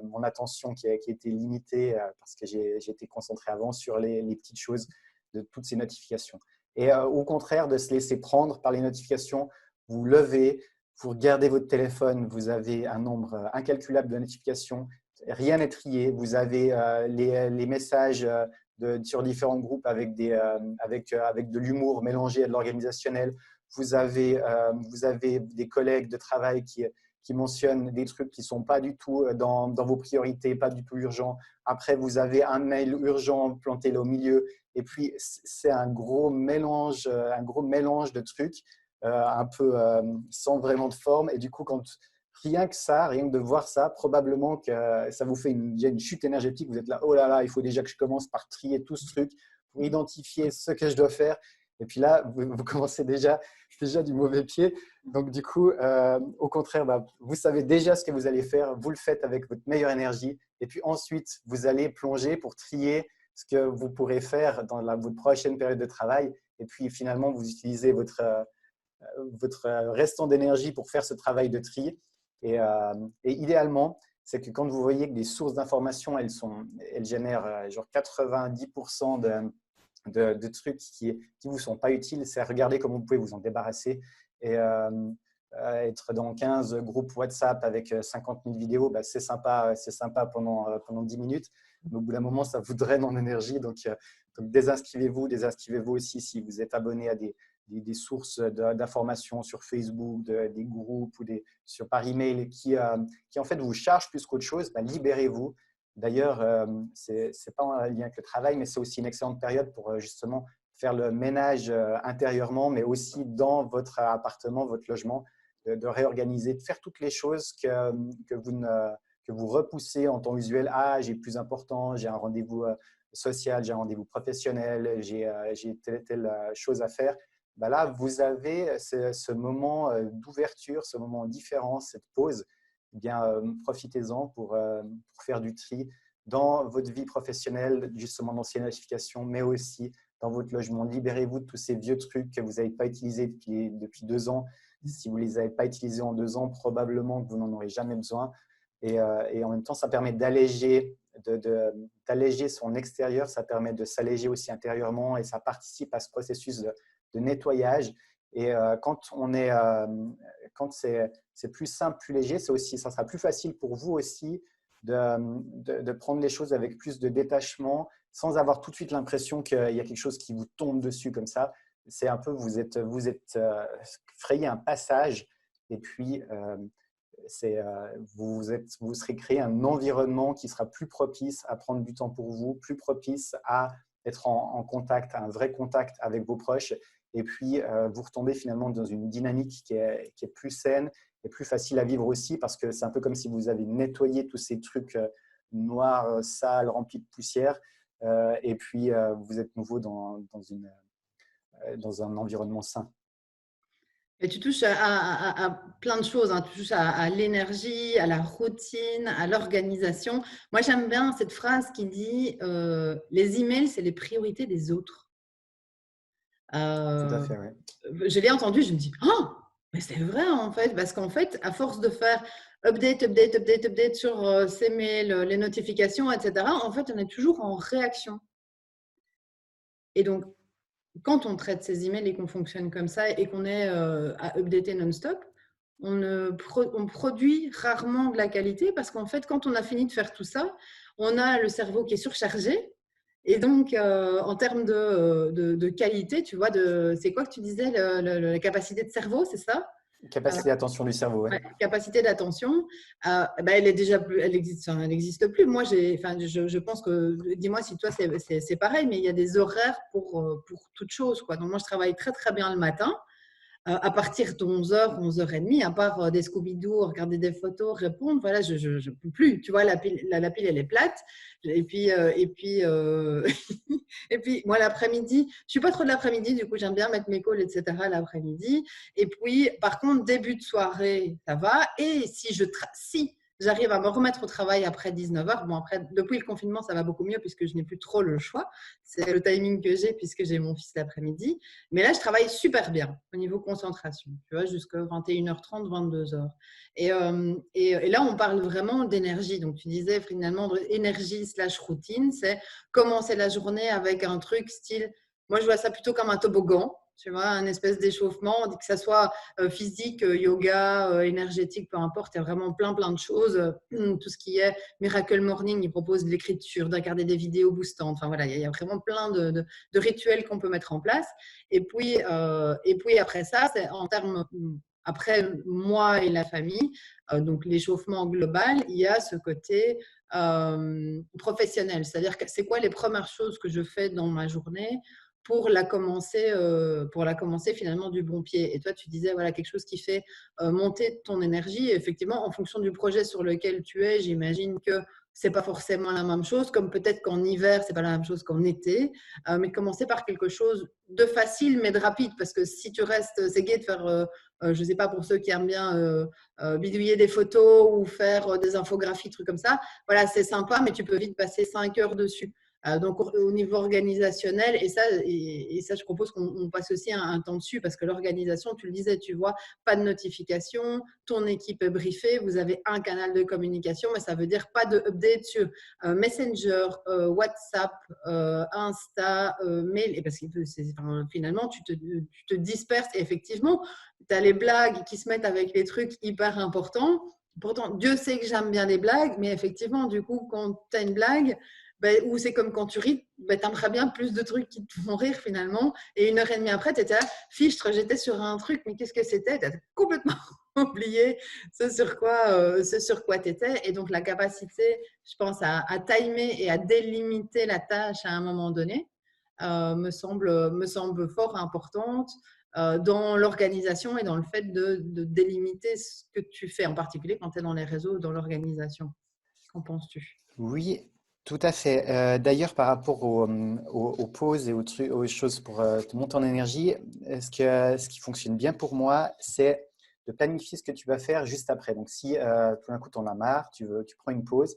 mon attention qui a été limitée parce que j'ai été concentré avant sur les petites choses de toutes ces notifications. Et au contraire de se laisser prendre par les notifications, vous levez, vous regardez votre téléphone, vous avez un nombre incalculable de notifications, rien n'est trié, vous avez les messages sur différents groupes avec de l'humour mélangé à de l'organisationnel. Vous avez des collègues de travail qui mentionnent des trucs qui ne sont pas du tout dans vos priorités, pas du tout urgents. Après, vous avez un mail urgent planté là au milieu. Et puis, c'est un gros mélange de trucs, un peu sans vraiment de forme. Et du coup, rien que de voir ça, probablement que ça vous fait une chute énergétique. Vous êtes là, oh là là, il faut déjà que je commence par trier tout ce truc pour identifier ce que je dois faire. Et puis là, vous commencez déjà du mauvais pied. Donc, du coup, au contraire, vous savez déjà ce que vous allez faire. Vous le faites avec votre meilleure énergie. Et puis ensuite, vous allez plonger pour trier ce que vous pourrez faire dans votre prochaine période de travail. Et puis, finalement, vous utilisez votre restant d'énergie pour faire ce travail de tri. Et idéalement, c'est que quand vous voyez que des sources d'information, elles génèrent genre 90% de trucs qui ne vous sont pas utiles, c'est regarder comment vous pouvez vous en débarrasser. Et être dans 15 groupes WhatsApp avec 50 000 vidéos, c'est sympa pendant 10 minutes. Mais au bout d'un moment, ça vous draine en énergie. Donc désinscrivez-vous aussi si vous êtes abonné à des sources d'informations sur Facebook, des groupes ou par email qui en fait vous chargent plus qu'autre chose. Libérez-vous. D'ailleurs, ce n'est pas un lien avec le travail, mais c'est aussi une excellente période pour justement faire le ménage intérieurement, mais aussi dans votre appartement, votre logement, de réorganiser, de faire toutes les choses que vous repoussez en temps usuel. Ah, j'ai plus important, j'ai un rendez-vous social, j'ai un rendez-vous professionnel, j'ai telle chose à faire. Là, vous avez ce moment d'ouverture, ce moment différent, cette pause. Eh bien, profitez-en pour faire du tri dans votre vie professionnelle, justement dans ces notifications, mais aussi dans votre logement. Libérez-vous de tous ces vieux trucs que vous n'avez pas utilisés depuis 2 ans. Si vous ne les avez pas utilisés en 2 ans, probablement que vous n'en aurez jamais besoin. Et en même temps, ça permet d'alléger son extérieur, ça permet de s'alléger aussi intérieurement et ça participe à ce processus de nettoyage. Et quand c'est plus simple, plus léger, ça sera plus facile pour vous aussi de prendre les choses avec plus de détachement sans avoir tout de suite l'impression qu'il y a quelque chose qui vous tombe dessus comme ça. C'est un peu, vous êtes frayé un passage et puis vous serez créé un environnement qui sera plus propice à prendre du temps pour vous, plus propice à être en contact, un vrai contact avec vos proches. Et puis, vous retombez finalement dans une dynamique qui est plus saine et plus facile à vivre aussi parce que c'est un peu comme si vous avez nettoyé tous ces trucs noirs, sales, remplis de poussière. Et puis, vous êtes nouveau dans un environnement sain. Et tu touches à plein de choses, hein. Tu touches à l'énergie, à la routine, à l'organisation. Moi, j'aime bien cette phrase qui dit les emails, c'est les priorités des autres. Tout à fait, oui. Je l'ai entendu, je me dis oh, mais c'est vrai en fait, parce qu'en fait, à force de faire update sur ces mails, les notifications, etc., en fait, on est toujours en réaction. Et donc, quand on traite ces emails et qu'on fonctionne comme ça et qu'on est à updater non-stop, on produit rarement de la qualité parce qu'en fait, quand on a fini de faire tout ça, on a le cerveau qui est surchargé. Et donc, en termes de qualité, tu vois, c'est quoi que tu disais, la capacité de cerveau, c'est ça? Capacité d'attention du cerveau, oui. Ouais, capacité d'attention, elle est déjà plus, elle n'existe plus. Moi, je pense que, dis-moi si toi c'est pareil, mais il y a des horaires pour toute chose, quoi. Donc moi, je travaille très très bien le matin. À partir de 11h, 11h30, à part des Scooby-Doo, regarder des photos, répondre, voilà, je ne peux plus. Tu vois, la pile, elle est plate. Et puis, et puis moi, l'après-midi, je ne suis pas trop de l'après-midi, du coup, j'aime bien mettre mes calls, etc. l'après-midi. Et puis, par contre, début de soirée, ça va. Et si j'arrive à me remettre au travail après 19h. Bon, après, depuis le confinement, ça va beaucoup mieux puisque je n'ai plus trop le choix. C'est le timing que j'ai puisque j'ai mon fils l'après-midi. Mais là, je travaille super bien au niveau concentration, tu vois, jusqu'à 21h30, 22h. Et là, on parle vraiment d'énergie. Donc, tu disais finalement énergie slash routine, c'est commencer la journée avec un truc style, moi, je vois ça plutôt comme un toboggan. Tu vois, un espèce d'échauffement, que ça soit physique, yoga, énergétique, peu importe. Il y a vraiment plein de choses. Tout ce qui est Miracle Morning, il propose de l'écriture, de regarder des vidéos boostantes. Enfin voilà, il y a vraiment plein de rituels qu'on peut mettre en place. Et puis après ça, c'est en termes, après moi et la famille, donc l'échauffement global, il y a ce côté professionnel. C'est-à-dire que c'est quoi les premières choses que je fais dans ma journée pour la commencer finalement du bon pied. Et toi, tu disais voilà quelque chose qui fait monter ton énergie. Et effectivement, en fonction du projet sur lequel tu es, j'imagine que c'est pas forcément la même chose, comme peut-être qu'en hiver, c'est pas la même chose qu'en été, mais commencer par quelque chose de facile mais de rapide, parce que si tu restes, c'est gai de faire, je sais pas, pour ceux qui aiment bien bidouiller des photos ou faire des infographies, trucs comme ça, voilà, c'est sympa, mais tu peux vite passer 5 heures dessus. Donc, au niveau organisationnel, et ça, je propose qu'on passe aussi un temps dessus parce que l'organisation, tu le disais, tu vois, pas de notification, ton équipe est briefée, vous avez un canal de communication, mais ça veut dire pas de update sur Messenger, WhatsApp, Insta, mail, et parce que finalement, tu te disperses et effectivement, tu as les blagues qui se mettent avec les trucs hyper importants. Pourtant, Dieu sait que j'aime bien les blagues, mais effectivement, du coup, quand tu as une blague, ben, ou c'est comme quand tu ris, ben, tu aimerais bien plus de trucs qui te font rire finalement. Et 1 heure et demie après, tu étais là, fichtre, j'étais sur un truc, mais qu'est-ce que c'était? Tu as complètement oublié ce sur quoi tu étais. Et donc, la capacité, je pense, à timer et à délimiter la tâche à un moment donné me semble fort importante dans l'organisation et dans le fait de délimiter ce que tu fais, en particulier quand tu es dans les réseaux, dans l'organisation. Qu'en penses-tu? Oui, tout à fait. D'ailleurs, par rapport aux pauses et aux choses pour te monter en énergie, ce qui fonctionne bien pour moi, c'est de planifier ce que tu vas faire juste après. Donc, si tout d'un coup, tu en as marre, tu prends une pause,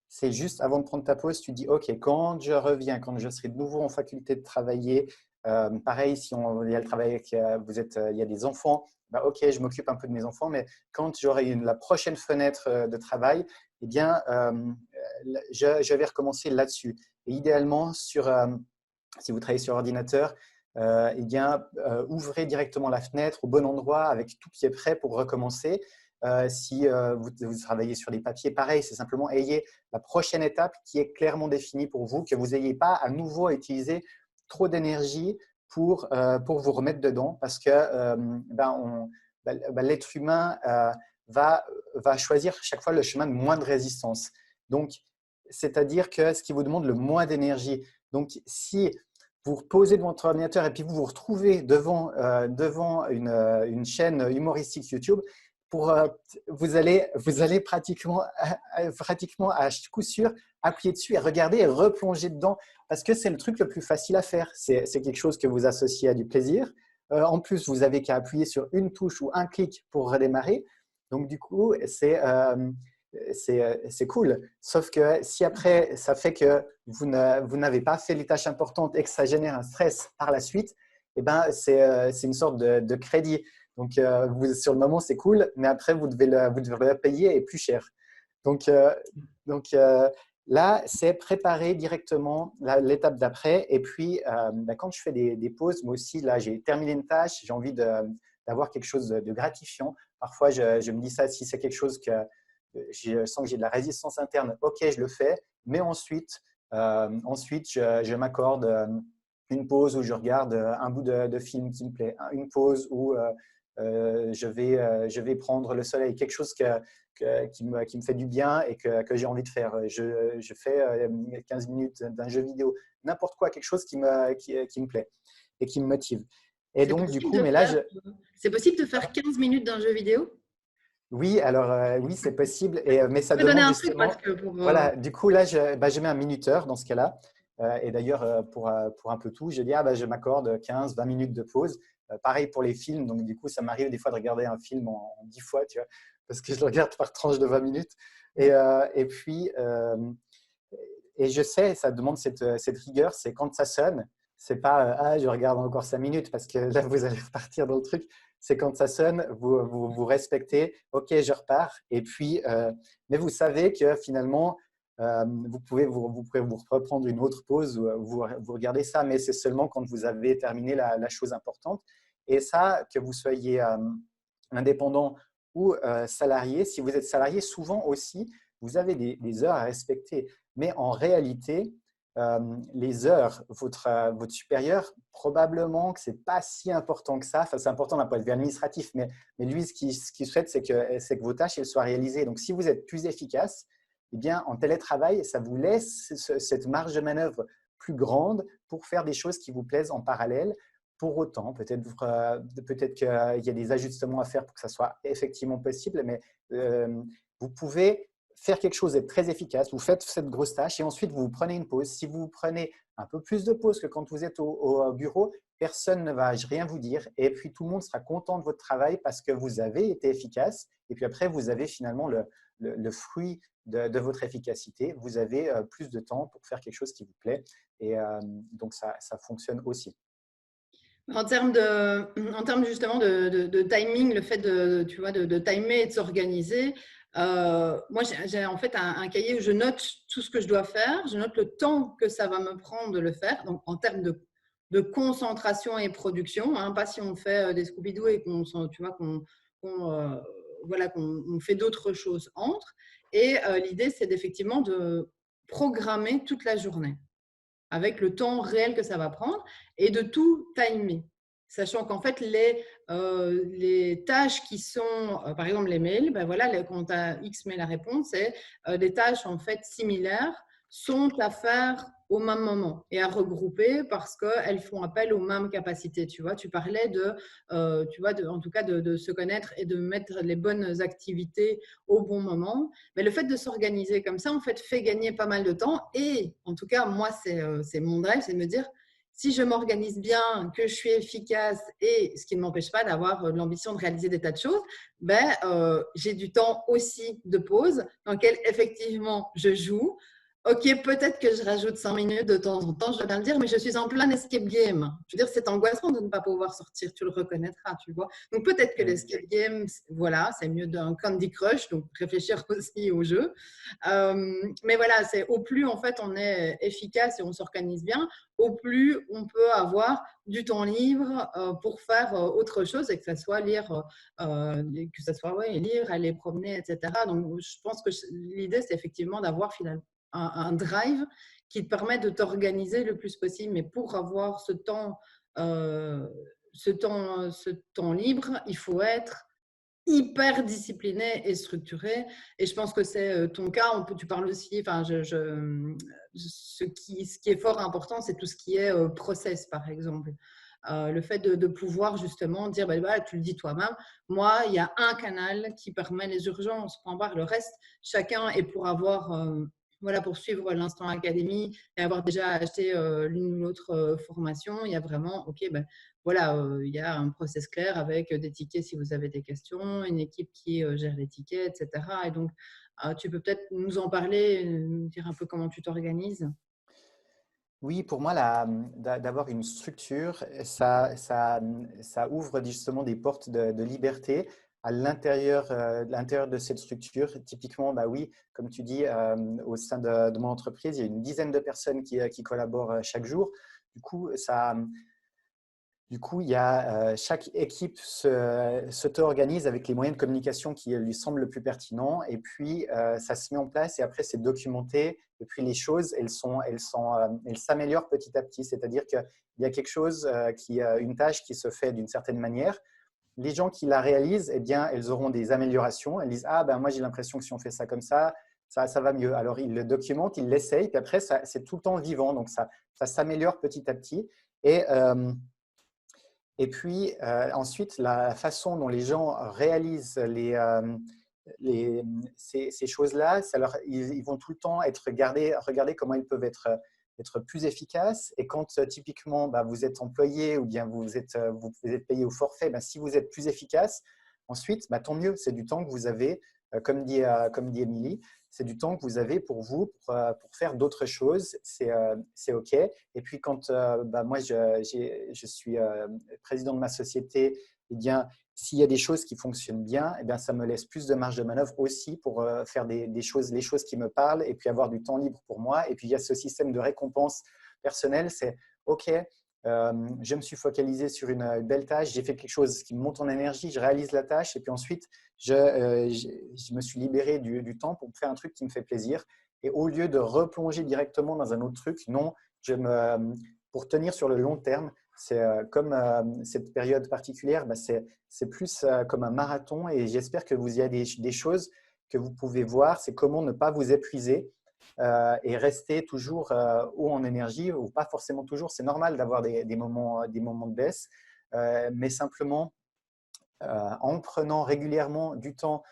c'est juste avant de prendre ta pause, tu dis, OK, quand je reviens, quand je serai de nouveau en faculté de travailler, pareil, si il y a le travail avec, il y a des enfants, bah, OK, je m'occupe un peu de mes enfants, mais quand j'aurai la prochaine fenêtre de travail, eh bien, je vais recommencer là-dessus. Et idéalement, si vous travaillez sur ordinateur, eh bien, ouvrez directement la fenêtre au bon endroit avec tout qui est prêt pour recommencer. Si vous travaillez sur les papiers, pareil, c'est simplement ayez la prochaine étape qui est clairement définie pour vous, que vous n'ayez pas à nouveau à utiliser trop d'énergie pour vous remettre dedans, parce que l'être humain va choisir chaque fois le chemin de moins de résistance. Donc, c'est-à-dire que ce qui vous demande le moins d'énergie. Donc, si vous vous posez devant votre ordinateur et puis vous vous retrouvez devant une chaîne humoristique YouTube, vous allez pratiquement à coup sûr appuyer dessus et regarder et replonger dedans parce que c'est le truc le plus facile à faire. C'est quelque chose que vous associez à du plaisir. En plus, vous avez qu'à appuyer sur une touche ou un clic pour redémarrer. Donc, du coup, c'est cool. Sauf que si après, ça fait que vous n'avez pas fait les tâches importantes et que ça génère un stress par la suite, eh ben, c'est une sorte de crédit. Donc, sur le moment, c'est cool, mais après, vous devez le payer et plus cher. Donc, là, c'est préparer directement l'étape d'après. Et puis, quand je fais des pauses, moi aussi, là, j'ai terminé une tâche, j'ai envie d'avoir quelque chose de gratifiant. Parfois, je me dis ça, si c'est quelque chose que je sens que j'ai de la résistance interne, ok, je le fais. Mais ensuite, je m'accorde une pause où je regarde un bout de film qui me plaît, une pause où je vais prendre le soleil, quelque chose qui me fait du bien et que j'ai envie de faire. Je fais 15 minutes d'un jeu vidéo, n'importe quoi, quelque chose qui me plaît et qui me motive. Et C'est donc, du possible coup, de mais là, faire, c'est possible de faire 15 minutes d'un jeu vidéo? oui, alors oui, c'est possible, mais ça Je peux donner demande un truc parce justement, que pour. voilà, du coup, là, je mets un minuteur dans ce cas-là. Et d'ailleurs, pour un peu tout, je dis, je m'accorde 15-20 minutes de pause. Pareil pour les films, donc du coup, ça m'arrive des fois de regarder un film en 10 fois, tu vois, parce que je le regarde par tranche de 20 minutes. Et puis, et je sais, ça demande cette rigueur, c'est quand ça sonne, c'est pas ah, je regarde encore 5 minutes parce que là, vous allez repartir dans le truc. C'est quand ça sonne, vous respectez, ok, je repars. Et puis, mais vous savez que finalement, vous pouvez vous reprendre une autre pause ou vous regardez ça, mais c'est seulement quand vous avez terminé la chose importante. Et ça, que vous soyez indépendant ou salarié, si vous êtes salarié, souvent aussi, vous avez des heures à respecter. Mais en réalité, les heures, votre supérieur, probablement que ce n'est pas si important que ça. Enfin, c'est important d'un point de vue administratif, mais lui, ce qu'il souhaite, c'est que vos tâches elles soient réalisées. Donc, si vous êtes plus efficace, eh bien, en télétravail, ça vous laisse cette marge de manœuvre plus grande pour faire des choses qui vous plaisent en parallèle. Pour autant, peut-être qu'il y a des ajustements à faire pour que ça soit effectivement possible, mais vous pouvez faire quelque chose d'être très efficace, vous faites cette grosse tâche et ensuite vous prenez une pause. Si vous prenez un peu plus de pause que quand vous êtes au bureau, personne ne va rien vous dire et puis tout le monde sera content de votre travail parce que vous avez été efficace et puis après vous avez finalement le fruit de votre efficacité. Vous avez plus de temps pour faire quelque chose qui vous plaît et donc ça fonctionne aussi. En termes justement de timing, le fait tu vois, de timer et de s'organiser, moi j'ai en fait un cahier où je note tout ce que je dois faire, je note le temps que ça va me prendre de le faire, donc en termes de concentration et production, hein, pas si on fait des Scooby-Doo et tu vois, voilà, qu'on fait d'autres choses entre. Et l'idée, c'est effectivement de programmer toute la journée avec le temps réel que ça va prendre et de tout timer. Sachant qu'en fait, les tâches qui sont, par exemple les mails, ben voilà, quand tu as X mails à répondre, c'est des tâches en fait similaires sont à faire au même moment et à regrouper parce qu'elles font appel aux mêmes capacités. Tu vois, tu parlais tu vois, en tout cas, de se connaître et de mettre les bonnes activités au bon moment. Mais le fait de s'organiser comme ça, en fait, fait gagner pas mal de temps. Et en tout cas, moi, c'est mon drive, c'est de me dire, si je m'organise bien, que je suis efficace et ce qui ne m'empêche pas d'avoir l'ambition de réaliser des tas de choses, ben, j'ai du temps aussi de pause dans lequel effectivement je joue. Ok, peut-être que je rajoute 5 minutes de temps en temps, je dois bien le dire, mais je suis en plein escape game. Je veux dire, c'est angoissant de ne pas pouvoir sortir, tu le reconnaîtras, tu vois. Donc peut-être que l'escape game, voilà, c'est mieux d'un Candy Crush, donc réfléchir aussi au jeu. Mais voilà, c'est au plus en fait on est efficace et on s'organise bien, au plus on peut avoir du temps libre pour faire autre chose et que ça soit lire, lire, aller promener, etc. Donc je pense que l'idée c'est effectivement d'avoir finalement un drive qui te permet de t'organiser le plus possible. Mais pour avoir ce temps libre, il faut être hyper discipliné et structuré. Et je pense que c'est ton cas. Tu parles aussi, enfin, ce qui est fort important, c'est tout ce qui est process, par exemple. Le fait de pouvoir justement dire, bah, voilà, tu le dis toi-même, moi, il y a un canal qui permet les urgences, point barre. Le reste, chacun est pour avoir voilà, pour suivre l'Instant Academy et avoir déjà acheté l'une ou l'autre formation, il y a vraiment, ok, ben, voilà, il y a un process clair avec des tickets si vous avez des questions, une équipe qui gère les tickets, etc. Et donc, tu peux peut-être nous en parler, nous dire un peu comment tu t'organises. Oui, pour moi, d'avoir une structure, ça ouvre justement des portes de liberté à l'intérieur de cette structure. Typiquement, bah oui, comme tu dis, au sein de mon entreprise, il y a une dizaine de personnes qui collaborent chaque jour. Du coup, il y a, chaque équipe s'auto-organise avec les moyens de communication qui lui semblent le plus pertinents. Et puis, ça se met en place et après, c'est documenté. Et puis, les choses, elles s'améliorent petit à petit. C'est-à-dire qu'il y a quelque chose, une tâche qui se fait d'une certaine manière. Les gens qui la réalisent, eh bien, elles auront des améliorations. Elles disent, ah ben moi, j'ai l'impression que si on fait ça comme ça va mieux. Alors, ils le documentent, ils l'essayent. Puis après, c'est tout le temps vivant. Donc, ça s'améliore petit à petit. Et et puis, ensuite, la façon dont les gens réalisent ces choses-là, ils vont tout le temps regarder comment ils peuvent être plus efficaces. Et quand typiquement, bah, vous êtes employé ou bien vous êtes payé au forfait, bah, si vous êtes plus efficace, ensuite, bah, tant mieux, c'est du temps que vous avez, comme dit Émilie, c'est du temps que vous avez pour vous, pour faire d'autres choses. C'est OK. Et puis, quand moi, je suis président de ma société, eh bien, s'il y a des choses qui fonctionnent bien, eh bien, ça me laisse plus de marge de manœuvre aussi pour faire les choses qui me parlent et puis avoir du temps libre pour moi. Et puis, il y a ce système de récompense personnelle. C'est OK, je me suis focalisé sur une belle tâche, j'ai fait quelque chose qui me monte en énergie, je réalise la tâche et puis ensuite, je me suis libéré du temps pour faire un truc qui me fait plaisir. Et au lieu de replonger directement dans un autre truc, non, pour tenir sur le long terme, c'est comme cette période particulière, bah, c'est plus comme un marathon et j'espère que vous y a des choses que vous pouvez voir, c'est comment ne pas vous épuiser et rester toujours haut en énergie, ou pas forcément toujours. C'est normal d'avoir des moments de baisse, mais simplement en prenant régulièrement du temps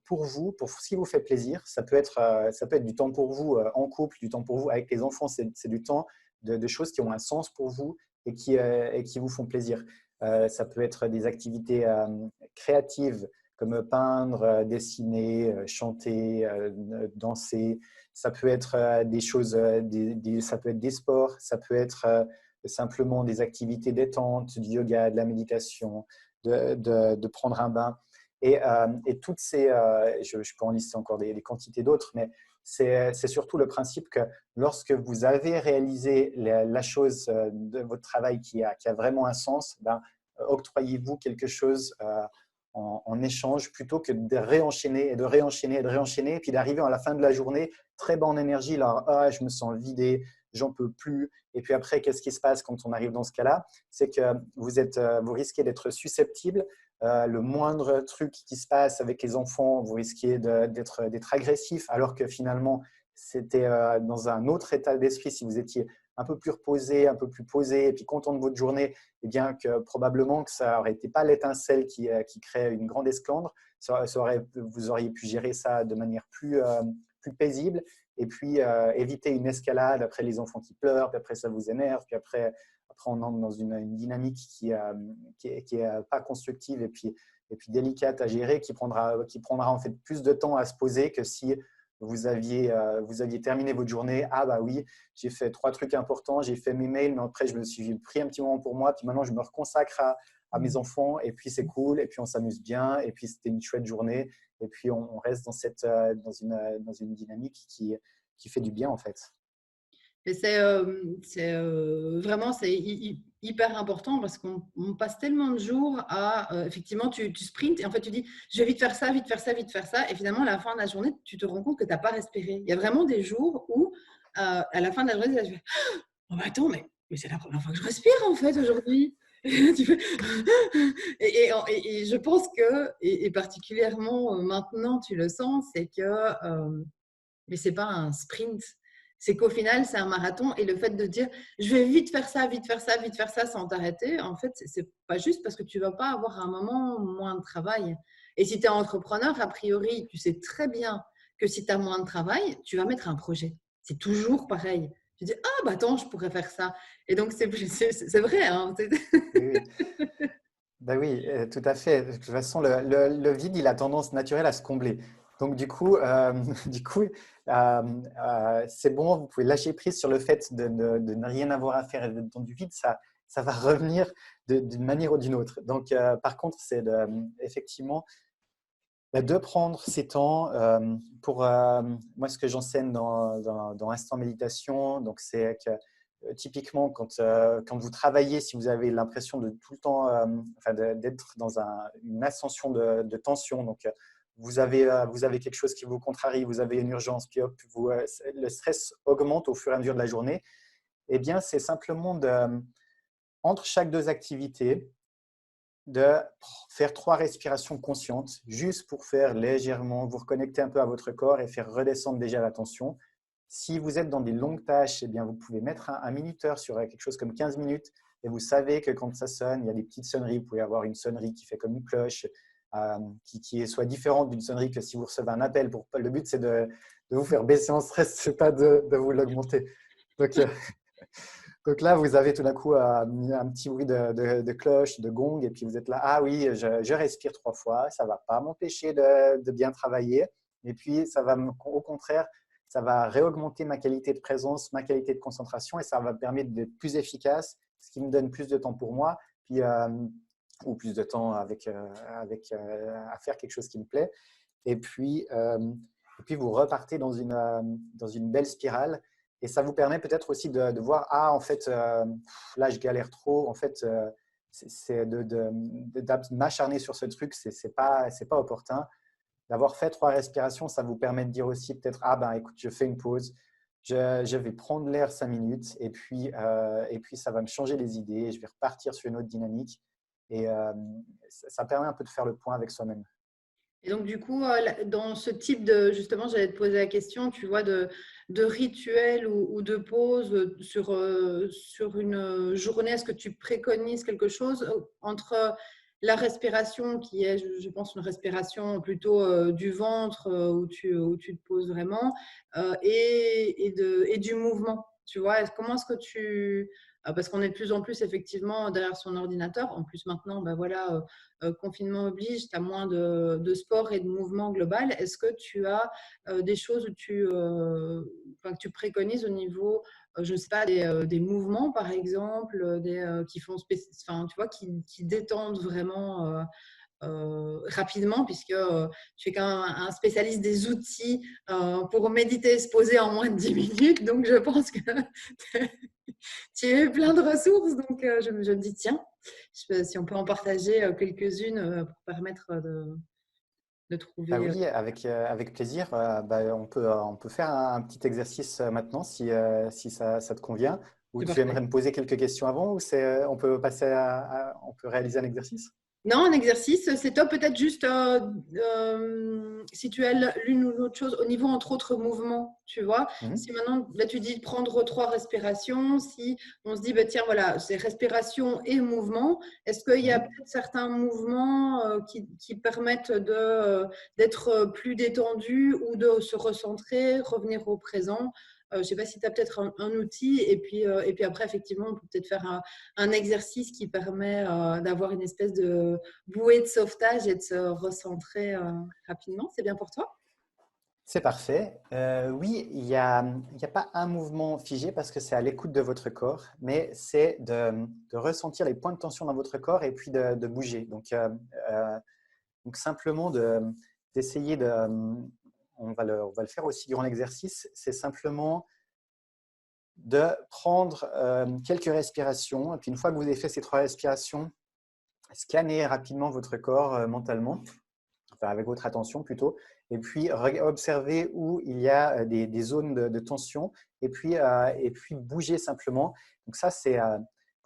pour vous, pour ce qui vous fait plaisir. Ça peut être du temps pour vous en couple, du temps pour vous avec les enfants. C'est du temps de choses qui ont un sens pour vous et qui vous font plaisir. Ça peut être des activités créatives comme peindre, dessiner, chanter, danser. Ça peut être des choses, ça peut être des sports, ça peut être simplement des activités détente, du yoga, de la méditation, de prendre un bain. Et toutes ces, je peux en lister encore des quantités d'autres, mais c'est surtout le principe que lorsque vous avez réalisé la chose de votre travail qui a vraiment un sens, ben, octroyez-vous quelque chose en échange plutôt que de réenchaîner et de réenchaîner et de réenchaîner et puis d'arriver à la fin de la journée très bas en énergie, là, je me sens vidé, j'en peux plus. Et puis après, qu'est-ce qui se passe quand on arrive dans ce cas-là? C'est que vous risquez d'être susceptible. Le moindre truc qui se passe avec les enfants, vous risquez d'être agressif, alors que finalement, c'était dans un autre état d'esprit. Si vous étiez un peu plus reposé, un peu plus posé, et puis content de votre journée, eh bien que probablement que ça n'aurait été pas l'étincelle qui crée une grande esclandre. Vous auriez pu gérer ça de manière plus paisible et puis éviter une escalade après les enfants qui pleurent, puis après ça vous énerve, puis après on entre dans une dynamique qui est pas constructive et puis délicate à gérer, qui prendra en fait plus de temps à se poser que si vous aviez terminé votre journée. Ah bah oui, j'ai fait 3 trucs importants, j'ai fait mes mails, mais après je me suis pris un petit moment pour moi, puis maintenant je me reconsacre à mes enfants et puis c'est cool, et puis on s'amuse bien, et puis c'était une chouette journée, et puis on reste dans une dynamique qui fait du bien en fait. Mais vraiment, hyper important parce qu'on passe tellement de jours à, effectivement, tu sprints et en fait, tu dis, je vais vite faire ça, vite faire ça, vite faire ça. Et finalement, à la fin de la journée, tu te rends compte que tu n'as pas respiré. Il y a vraiment des jours où, à la fin de la journée, tu fais, oh, bah attends, mais c'est la première fois que je respire en fait aujourd'hui. Tu fais et je pense que, et particulièrement maintenant, tu le sens, c'est que mais c'est pas un sprint. C'est qu'au final, c'est un marathon et le fait de dire je vais vite faire ça, vite faire ça, vite faire ça sans t'arrêter, en fait, c'est pas juste parce que tu vas pas avoir un moment moins de travail. Et si tu es entrepreneur, a priori, tu sais très bien que si tu as moins de travail, tu vas mettre un projet. C'est toujours pareil. Tu dis ah bah attends, je pourrais faire ça. Et donc c'est vrai. Hein. Oui, oui. Ben oui, tout à fait. De toute façon, le vide, il a tendance naturelle à se combler. Donc, du coup, du coup c'est bon, vous pouvez lâcher prise sur le fait de ne rien avoir à faire et d'être dans du vide, ça va revenir d'une manière ou d'une autre. Donc, par contre, c'est effectivement de prendre ces temps pour moi, ce que j'enseigne dans Instant Méditation, donc c'est que typiquement quand vous travaillez, si vous avez l'impression de tout le temps d'être dans une ascension de tension, donc vous avez quelque chose qui vous contrarie, vous avez une urgence, puis hop, le stress augmente au fur et à mesure de la journée, eh bien c'est simplement entre chaque 2 activités, de faire 3 respirations conscientes, juste pour faire légèrement, vous reconnecter un peu à votre corps et faire redescendre déjà la tension. Si vous êtes dans des longues tâches, eh bien, vous pouvez mettre un minuteur sur quelque chose comme 15 minutes et vous savez que quand ça sonne, il y a des petites sonneries. Vous pouvez avoir une sonnerie qui fait comme une cloche, qui est soit différente d'une sonnerie que si vous recevez un appel. Le but, c'est de vous faire baisser en stress, ce n'est pas de vous l'augmenter. Donc là, vous avez tout d'un coup un petit bruit de cloche, de gong, et puis vous êtes là, ah oui, je respire 3 fois, ça ne va pas m'empêcher de bien travailler. Et puis, au contraire, ça va réaugmenter ma qualité de présence, ma qualité de concentration et ça va me permettre d'être plus efficace, ce qui me donne plus de temps pour moi, puis, ou plus de temps à faire quelque chose qui me plaît. Et puis vous repartez dans une belle spirale. Et ça vous permet peut-être aussi de voir, en fait, là, je galère trop. En fait, c'est de m'acharner sur ce truc, c'est pas opportun. D'avoir fait 3 respirations, ça vous permet de dire aussi peut-être, ben, écoute, je fais une pause, je vais prendre l'air 5 minutes et puis ça va me changer les idées, je vais repartir sur une autre dynamique. Et ça permet un peu de faire le point avec soi-même. Et donc, du coup, dans ce type justement, j'allais te poser la question, tu vois, de rituel ou de pause sur une journée, est-ce que tu préconises quelque chose entre la respiration qui est, je pense, une respiration plutôt du ventre où tu te poses vraiment et du mouvement, tu vois, comment est-ce que parce qu'on est de plus en plus effectivement derrière son ordinateur, en plus maintenant, ben voilà, confinement oblige, tu as moins de sport et de mouvement global. Est-ce que tu as des choses que tu préconises au niveau, je ne sais pas, des mouvements par exemple, qui font tu vois, qui détendent vraiment rapidement, puisque tu es quand même un spécialiste des outils pour méditer et se poser en moins de 10 minutes. Donc, je pense que tu as eu plein de ressources. Donc, je me dis, tiens, si on peut en partager quelques-unes pour permettre de Ah trouver. oui, avec plaisir. On peut faire un petit exercice maintenant si ça te convient. Ou C'est tu parfait. aimerais me poser quelques questions avant ou on peut passer on peut réaliser un exercice? Non, un exercice, c'est top. Peut-être juste si tu as l'une ou l'autre chose au niveau, entre autres, mouvements, tu vois. Mhm. Si maintenant, là, tu dis prendre 3 respirations, si on se dit, bah, tiens, voilà, c'est respiration et mouvement, est-ce qu'il y a Mhm. peut-être certains mouvements qui permettent d'être plus détendu ou de se recentrer, revenir au présent? Je ne sais pas si tu as peut-être un outil et puis après, effectivement, on peut peut-être faire un exercice qui permet d'avoir une espèce de bouée de sauvetage et de se recentrer rapidement. C'est bien pour toi? C'est parfait. Oui, il y a pas un mouvement figé parce que c'est à l'écoute de votre corps, mais c'est de ressentir les points de tension dans votre corps et puis de bouger. Donc simplement d'essayer on va le faire aussi durant l'exercice, c'est simplement de prendre quelques respirations. Et puis une fois que vous avez fait ces 3 respirations, scanner rapidement votre corps mentalement, enfin avec votre attention plutôt, et puis observer où il y a des zones de tension, et puis bouger simplement. Donc ça,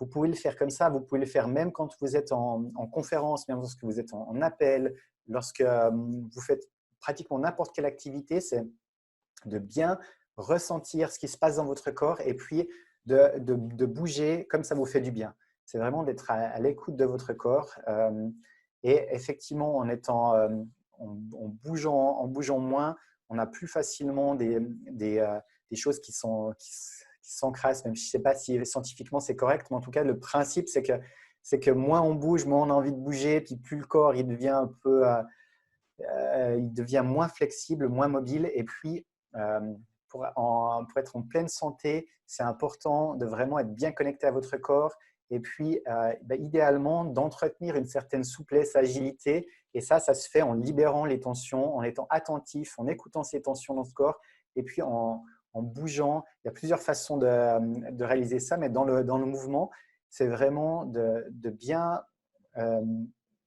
vous pouvez le faire comme ça, vous pouvez le faire même quand vous êtes en conférence, même lorsque vous êtes en appel, lorsque vous faites pratiquement n'importe quelle activité, c'est de bien ressentir ce qui se passe dans votre corps et puis de bouger comme ça vous fait du bien. C'est vraiment d'être à l'écoute de votre corps et effectivement en bougeant moins, on a plus facilement des choses qui s'encrassent, même si je ne sais pas si scientifiquement c'est correct, mais en tout cas le principe c'est que moins on bouge, moins on a envie de bouger, puis plus le corps il devient un peu il devient moins flexible, moins mobile. Et puis, pour être en pleine santé, c'est important de vraiment être bien connecté à votre corps. Et puis, idéalement, d'entretenir une certaine souplesse, agilité. Et ça se fait en libérant les tensions, en étant attentif, en écoutant ces tensions dans ce corps. Et puis, en bougeant. Il y a plusieurs façons de réaliser ça, mais dans le mouvement, c'est vraiment de bien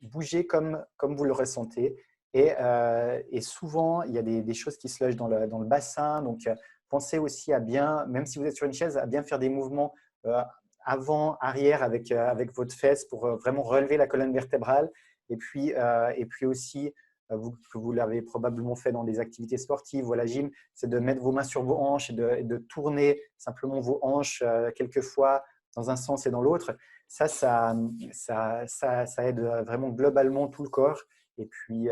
bouger comme vous le ressentez. Et souvent, il y a des choses qui se logent dans le bassin. Donc, pensez aussi à bien, même si vous êtes sur une chaise, à bien faire des mouvements avant, arrière avec votre fesse pour vraiment relever la colonne vertébrale. Et puis aussi, vous l'avez probablement fait dans des activités sportives ou à la gym, c'est de mettre vos mains sur vos hanches et de tourner simplement vos hanches quelques fois dans un sens et dans l'autre. Ça aide vraiment globalement tout le corps. Et puis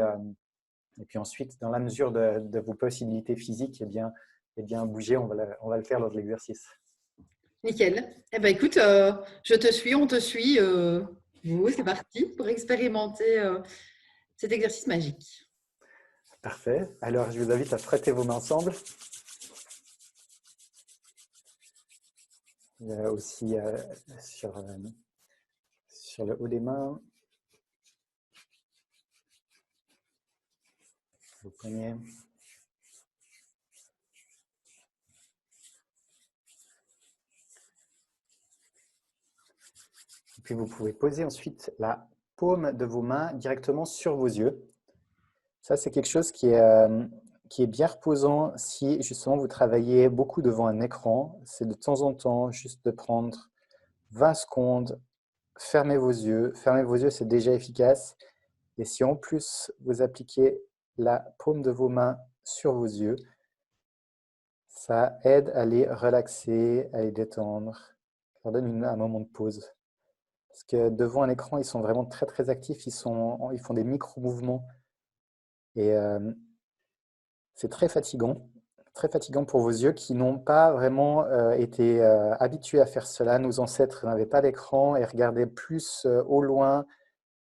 ensuite, dans la mesure de vos possibilités physiques, eh bien bouger, on va le faire lors de l'exercice. Nickel. Eh ben, écoute, je te suis, on te suit. C'est parti pour expérimenter cet exercice magique. Parfait. Alors, je vous invite à frotter vos mains ensemble. Il y a aussi sur le haut des mains, vos poignets. Et puis, vous pouvez poser ensuite la paume de vos mains directement sur vos yeux. Ça, c'est quelque chose qui est bien reposant si justement vous travaillez beaucoup devant un écran. C'est de temps en temps juste de prendre 20 secondes, fermez vos yeux. Fermez vos yeux, c'est déjà efficace. Et si en plus vous appliquez la paume de vos mains sur vos yeux, ça aide à les relaxer, à les détendre. Ça leur donne un moment de pause. Parce que devant un écran, ils sont vraiment très très actifs. Ils font des micro-mouvements. Et c'est très fatigant pour vos yeux qui n'ont pas vraiment été habitués à faire cela. Nos ancêtres n'avaient pas d'écran et regardaient plus au loin,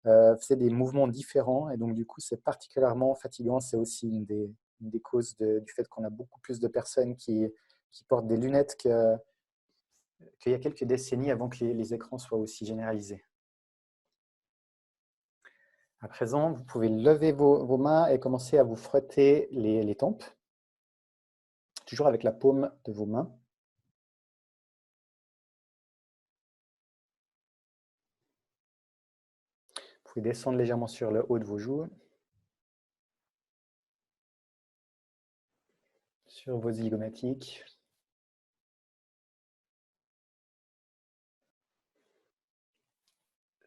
faisaient des mouvements différents. Et donc, du coup, c'est particulièrement fatigant. C'est aussi une des causes du fait qu'on a beaucoup plus de personnes qui portent des lunettes qu'il y a quelques décennies avant que les écrans soient aussi généralisés. À présent, vous pouvez lever vos mains et commencer à vous frotter les tempes, toujours avec la paume de vos mains. Vous pouvez descendre légèrement sur le haut de vos joues, sur vos zygomatiques.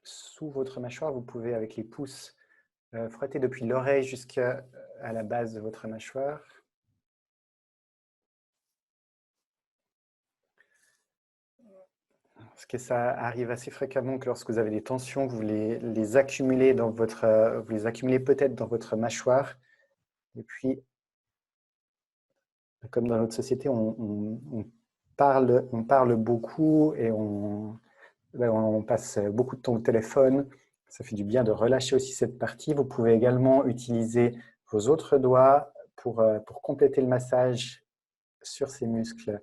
Sous votre mâchoire, vous pouvez, avec les pouces, frotter depuis l'oreille jusqu'à la base de votre mâchoire. Parce que ça arrive assez fréquemment que lorsque vous avez des tensions, vous les accumulez peut-être dans votre mâchoire. Et puis, comme dans notre société, on parle beaucoup et on passe beaucoup de temps au téléphone. Ça fait du bien de relâcher aussi cette partie. Vous pouvez également utiliser vos autres doigts pour compléter le massage sur ces muscles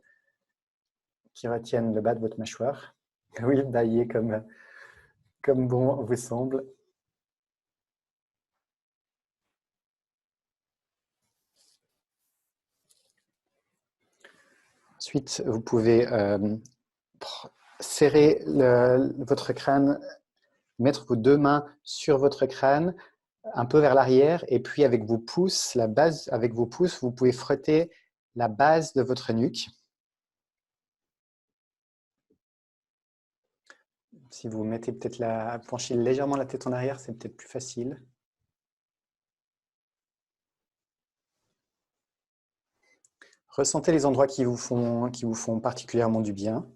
qui retiennent le bas de votre mâchoire. Oui, bailler comme bon vous semble. Ensuite, vous pouvez serrer votre crâne, mettre vos deux mains sur votre crâne, un peu vers l'arrière, et puis avec vos pouces, vous pouvez frotter la base de votre nuque. Si vous mettez penchez légèrement la tête en arrière, c'est peut-être plus facile. Ressentez les endroits qui vous font particulièrement du bien.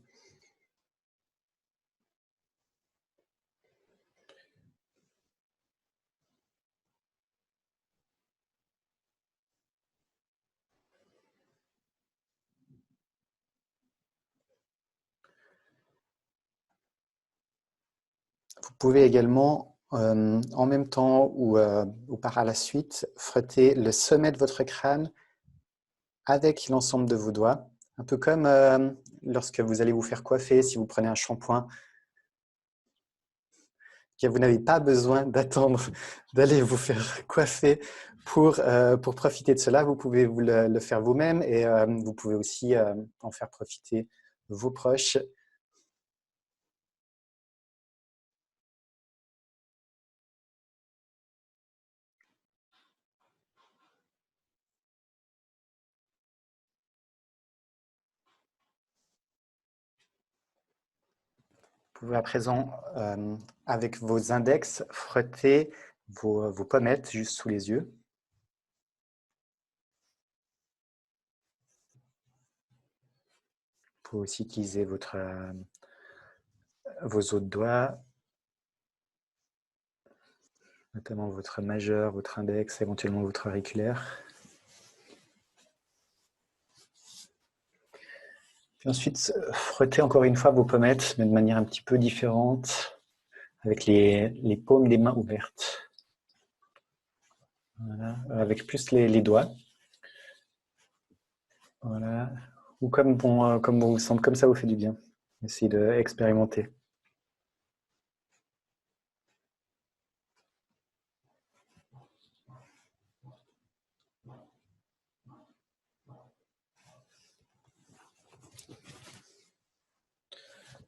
Vous pouvez également, en même temps ou par la suite, frotter le sommet de votre crâne avec l'ensemble de vos doigts. Un peu comme lorsque vous allez vous faire coiffer, si vous prenez un shampoing, vous n'avez pas besoin d'attendre d'aller vous faire coiffer pour profiter de cela. Vous pouvez vous le faire vous-même et vous pouvez aussi en faire profiter vos proches. Vous pouvez à présent, avec vos index, frotter vos pommettes juste sous les yeux. Vous pouvez aussi utiliser vos autres doigts, notamment votre majeur, votre index, éventuellement votre auriculaire. Puis ensuite, frottez encore une fois vos pommettes, mais de manière un petit peu différente, avec les paumes des mains ouvertes. Voilà, avec plus les doigts. Voilà. Ou comme bon vous semble, comme ça vous fait du bien. Essayez d'expérimenter.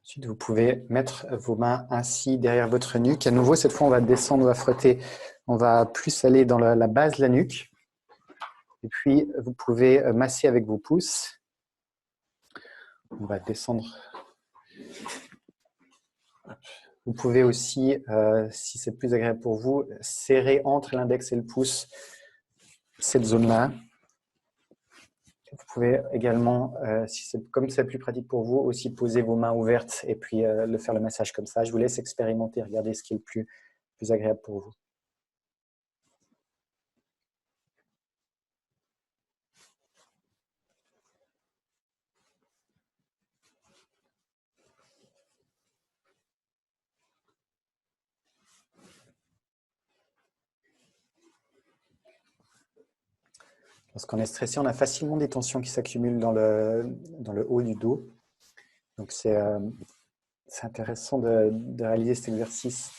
Ensuite, vous pouvez mettre vos mains ainsi derrière votre nuque. À nouveau, cette fois, on va descendre, on va frotter. On va plus aller dans la base de la nuque. Et puis, vous pouvez masser avec vos pouces. On va descendre. Vous pouvez aussi, si c'est plus agréable pour vous, serrer entre l'index et le pouce cette zone-là. Vous pouvez également, comme c'est plus pratique pour vous, aussi poser vos mains ouvertes et puis faire le massage comme ça. Je vous laisse expérimenter, regardez ce qui est le plus agréable pour vous. Lorsqu'on est stressé, on a facilement des tensions qui s'accumulent dans le haut du dos. Donc, c'est intéressant de réaliser cet exercice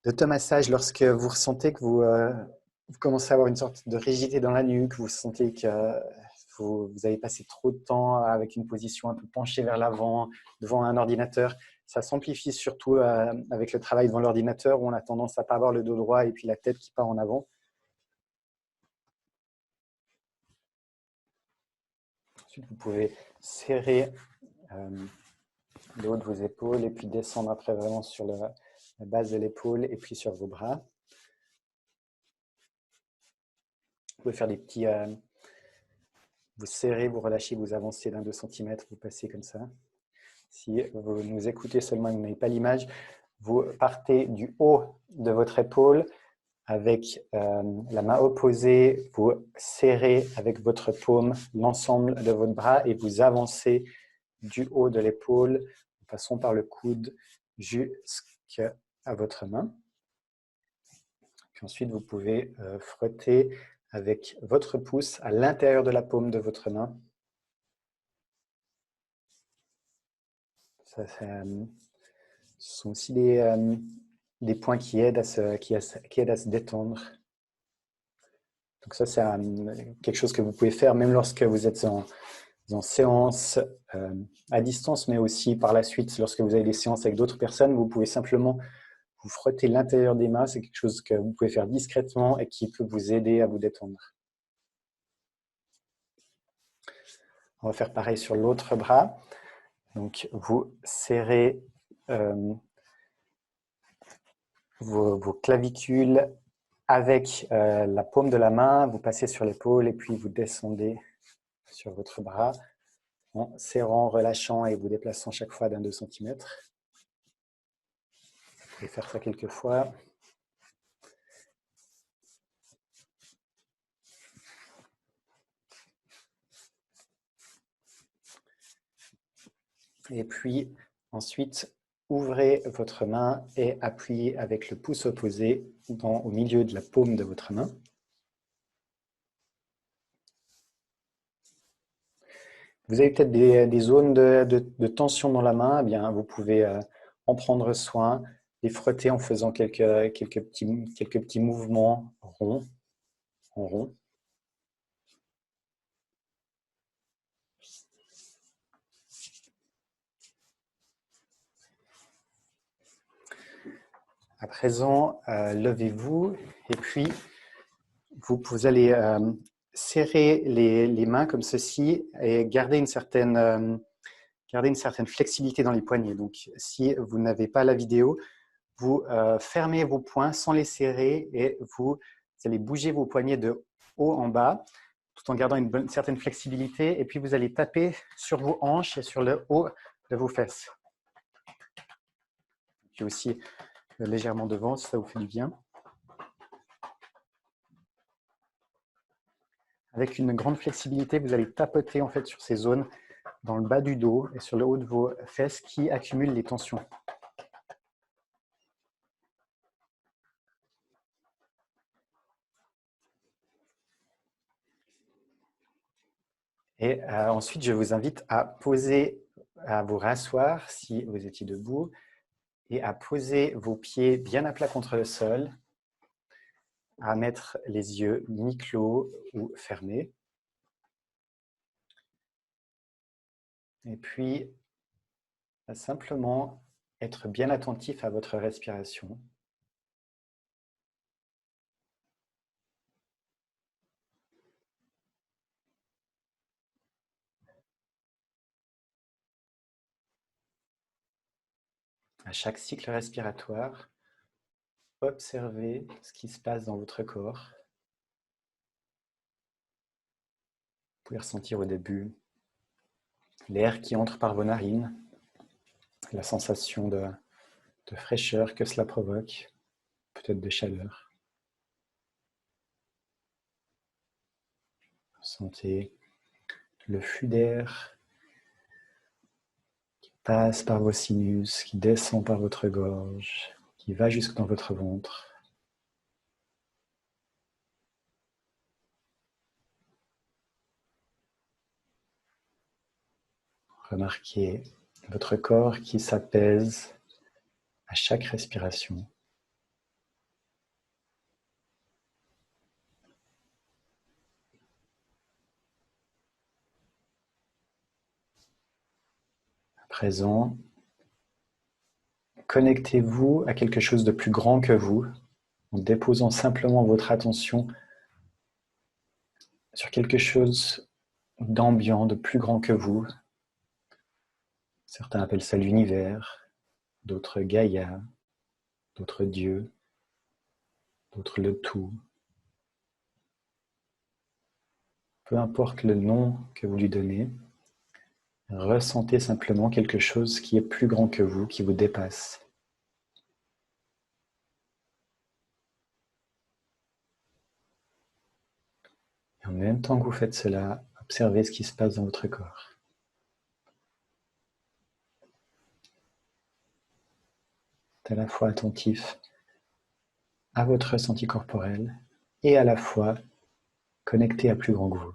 d'automassage lorsque vous ressentez que vous commencez à avoir une sorte de rigidité dans la nuque, vous sentez que vous avez passé trop de temps avec une position un peu penchée vers l'avant, devant un ordinateur. Ça s'amplifie surtout avec le travail devant l'ordinateur où on a tendance à ne pas avoir le dos droit et puis la tête qui part en avant. Ensuite, vous pouvez serrer le haut de vos épaules et puis descendre après vraiment sur la base de l'épaule et puis sur vos bras. Vous pouvez faire des petits... vous serrez, vous relâchez, vous avancez d'1-2 cm, vous passez comme ça. Si vous nous écoutez seulement et que vous n'avez pas l'image, vous partez du haut de votre épaule avec la main opposée, vous serrez avec votre paume l'ensemble de votre bras et vous avancez du haut de l'épaule, en passant par le coude jusqu'à votre main. Puis ensuite, vous pouvez frotter avec votre pouce à l'intérieur de la paume de votre main. Ce sont aussi des points qui aident à se détendre. Donc ça, c'est quelque chose que vous pouvez faire même lorsque vous êtes en séance à distance, mais aussi par la suite, lorsque vous avez des séances avec d'autres personnes, vous pouvez simplement vous frotter l'intérieur des mains. C'est quelque chose que vous pouvez faire discrètement et qui peut vous aider à vous détendre. On va faire pareil sur l'autre bras. Donc, vous serrez vos clavicules avec la paume de la main, vous passez sur l'épaule et puis vous descendez sur votre bras en serrant, relâchant et vous déplaçant chaque fois d'1-2 cm. Vous pouvez faire ça quelques fois. Et puis ensuite, ouvrez votre main et appuyez avec le pouce opposé au milieu de la paume de votre main. Vous avez peut-être des zones de tension dans la main, eh bien, vous pouvez en prendre soin, les frotter en faisant quelques petits mouvements ronds, en rond. À présent, levez-vous et puis vous allez serrer les mains comme ceci et garder une certaine flexibilité dans les poignets. Donc, si vous n'avez pas la vidéo, vous fermez vos poings sans les serrer et vous allez bouger vos poignets de haut en bas tout en gardant une certaine flexibilité. Et puis, vous allez taper sur vos hanches et sur le haut de vos fesses. Puis aussi légèrement devant, si ça vous fait du bien. Avec une grande flexibilité, vous allez tapoter en fait sur ces zones dans le bas du dos et sur le haut de vos fesses qui accumulent les tensions. Et ensuite, je vous invite à vous rasseoir si vous étiez debout et à poser vos pieds bien à plat contre le sol, à mettre les yeux mi-clos ou fermés. Et puis, à simplement être bien attentif à votre respiration. À chaque cycle respiratoire, observez ce qui se passe dans votre corps. Vous pouvez ressentir au début l'air qui entre par vos narines, la sensation de fraîcheur que cela provoque, peut-être de chaleur. Sentez le flux d'air qui passe par vos sinus, qui descend par votre gorge, qui va jusque dans votre ventre. Remarquez votre corps qui s'apaise à chaque respiration. À présent, connectez-vous à quelque chose de plus grand que vous en déposant simplement votre attention sur quelque chose d'ambiant, de plus grand que vous. Certains appellent ça l'univers, d'autres Gaïa, d'autres Dieu, d'autres le tout. Peu importe le nom que vous lui donnez, ressentez simplement quelque chose qui est plus grand que vous, qui vous dépasse. Et en même temps que vous faites cela, observez ce qui se passe dans votre corps. À la fois attentif à votre ressenti corporel et à la fois connecté à plus grand que vous.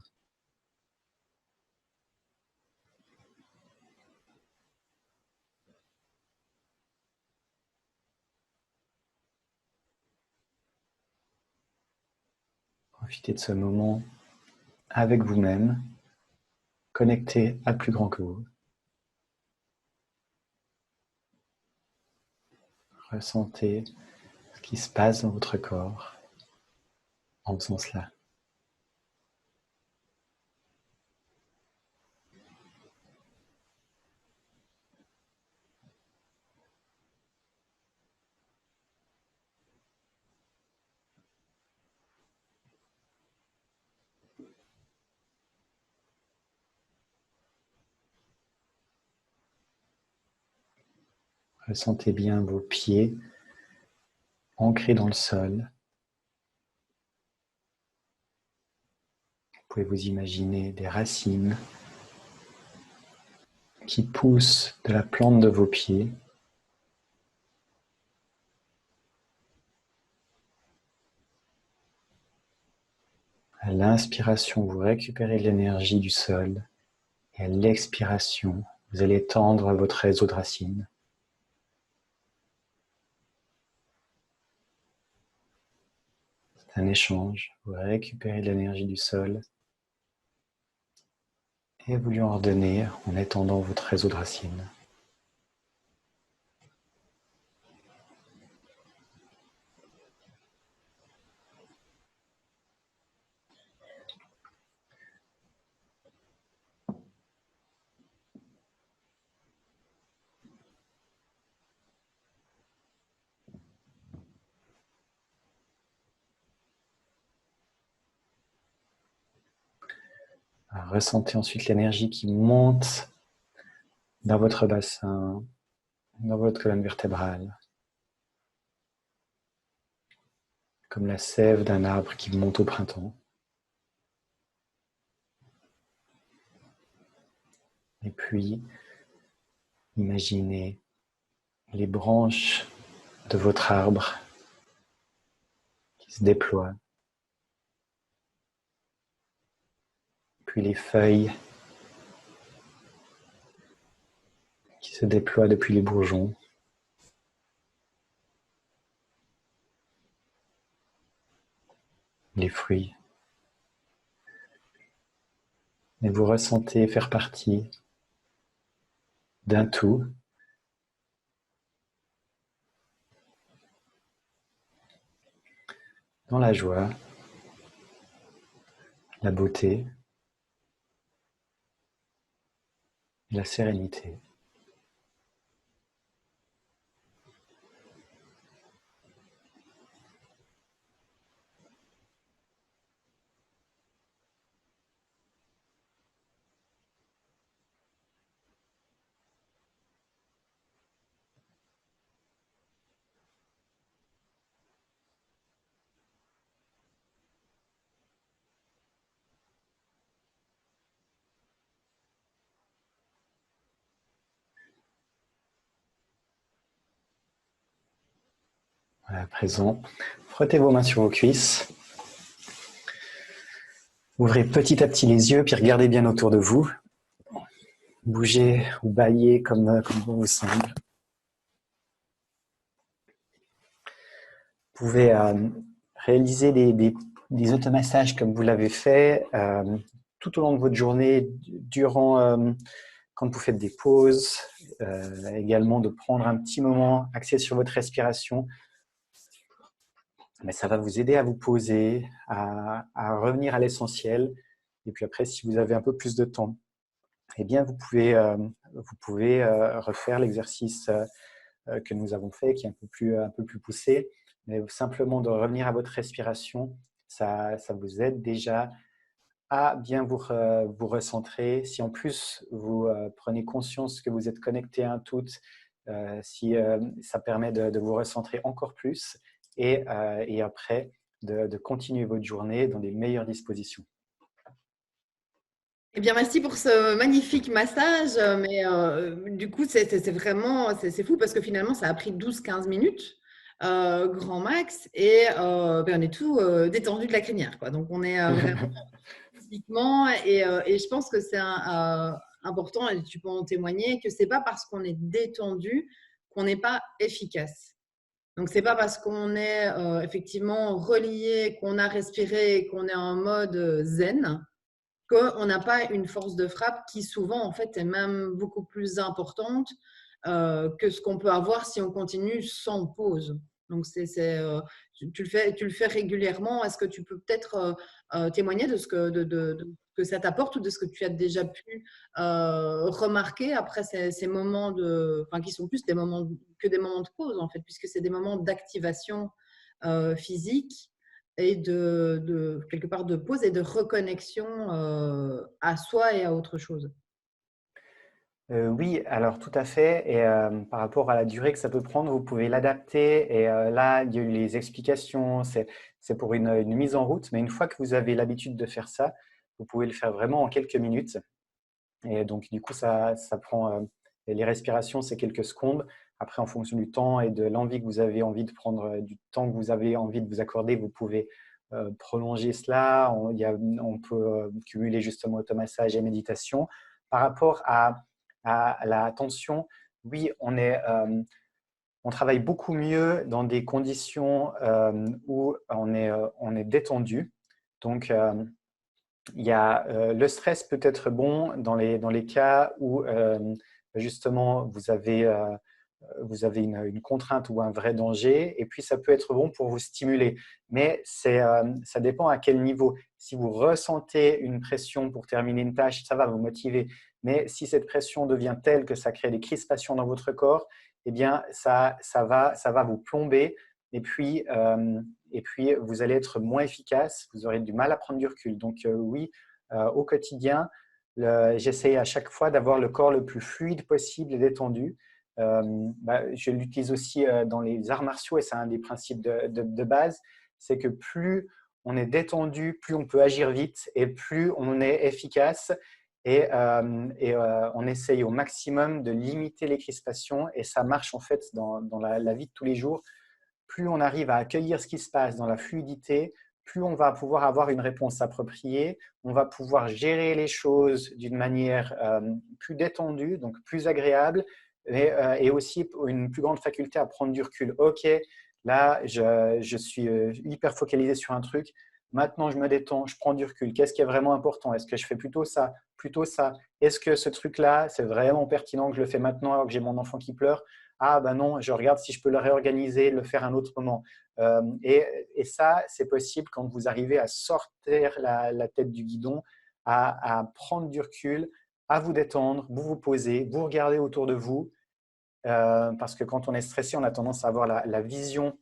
Profitez de ce moment avec vous-même, connecté à plus grand que vous. Ressentez ce qui se passe dans votre corps en faisant cela. Ressentez bien vos pieds ancrés dans le sol. Vous pouvez vous imaginer des racines qui poussent de la plante de vos pieds. À l'inspiration, vous récupérez l'énergie du sol et à l'expiration, vous allez tendre votre réseau de racines. C'est un échange, vous récupérez l'énergie du sol et vous lui en redonnez en étendant votre réseau de racines. Ressentez ensuite l'énergie qui monte dans votre bassin, dans votre colonne vertébrale, comme la sève d'un arbre qui monte au printemps. Et puis, imaginez les branches de votre arbre qui se déploient, puis les feuilles se déploie depuis les bourgeons. Les fruits. Et vous ressentez faire partie d'un tout. Dans la joie, la beauté et la sérénité. À présent, frottez vos mains sur vos cuisses. Ouvrez petit à petit les yeux, puis regardez bien autour de vous. Bougez ou baillez comme bon vous semble. Vous pouvez réaliser des automassages comme vous l'avez fait tout au long de votre journée, durant quand vous faites des pauses, également de prendre un petit moment axé sur votre respiration. Mais ça va vous aider à vous poser, à revenir à l'essentiel. Et puis après, si vous avez un peu plus de temps, eh bien, vous pouvez refaire l'exercice que nous avons fait, qui est un peu plus poussé. Mais simplement de revenir à votre respiration, ça vous aide déjà à bien vous recentrer. Si en plus, vous prenez conscience que vous êtes connecté à un tout, ça permet de vous recentrer encore plus. Et après, de continuer votre journée dans les meilleures dispositions. Eh bien, merci pour ce magnifique massage. Mais du coup, c'est fou parce que finalement, ça a pris 12-15 minutes, grand max, et on est tout détendu de la crinière, quoi. Donc, on est vraiment physiquement, et je pense que c'est important, et tu peux en témoigner, que c'est pas parce qu'on est détendu qu'on n'est pas efficace. Donc, c'est pas parce qu'on est effectivement relié, qu'on a respiré, qu'on est en mode zen, qu'on n'a pas une force de frappe qui souvent en fait est même beaucoup plus importante que ce qu'on peut avoir si on continue sans pause. Donc tu le fais régulièrement. Est-ce que tu peux peut-être témoigner de ce que ça t'apporte, ou de ce que tu as déjà pu remarquer après ces moments qui sont plus que des moments de pause en fait, puisque c'est des moments d'activation physique et quelque part de pause et de reconnexion à soi et à autre chose. Oui, alors tout à fait. Et par rapport à la durée que ça peut prendre, vous pouvez l'adapter. Et là, il y a eu les explications, c'est pour une mise en route. Mais une fois que vous avez l'habitude de faire ça, vous pouvez le faire vraiment en quelques minutes. Et donc, du coup, ça prend… les respirations, c'est quelques secondes. Après, en fonction du temps et de l'envie que vous avez envie de prendre, du temps que vous avez envie de vous accorder, vous pouvez prolonger cela. On peut cumuler justement automassage et méditation. Par rapport à la tension, oui, on travaille beaucoup mieux dans des conditions où on est détendu. Donc, le stress peut être bon dans les cas où justement vous avez une contrainte ou un vrai danger, et puis ça peut être bon pour vous stimuler. Mais ça dépend à quel niveau. Si vous ressentez une pression pour terminer une tâche, ça va vous motiver. Mais si cette pression devient telle que ça crée des crispations dans votre corps, eh bien ça va vous plomber, et puis vous allez être moins efficace, vous aurez du mal à prendre du recul. Donc oui, au quotidien, j'essaie à chaque fois d'avoir le corps le plus fluide possible et détendu. Je l'utilise aussi dans les arts martiaux, et c'est un des principes de base, c'est que plus on est détendu, plus on peut agir vite et plus on est efficace. Et on essaye au maximum de limiter les crispations, et ça marche en fait dans la vie de tous les jours. Plus on arrive à accueillir ce qui se passe dans la fluidité, plus on va pouvoir avoir une réponse appropriée, on va pouvoir gérer les choses d'une manière plus détendue, donc plus agréable, et aussi une plus grande faculté à prendre du recul. OK, là, je suis hyper focalisé sur un truc. Maintenant, je me détends, je prends du recul. Qu'est-ce qui est vraiment important? Est-ce que je fais plutôt ça, plutôt ça? Est-ce que ce truc-là, c'est vraiment pertinent que je le fais maintenant alors que j'ai mon enfant qui pleure? Ah ben non, je regarde si je peux le réorganiser, le faire à un autre moment. Et ça, c'est possible quand vous arrivez à sortir la tête du guidon, à prendre du recul, à vous détendre, vous vous posez, vous regardez autour de vous, parce que quand on est stressé, on a tendance à avoir la vision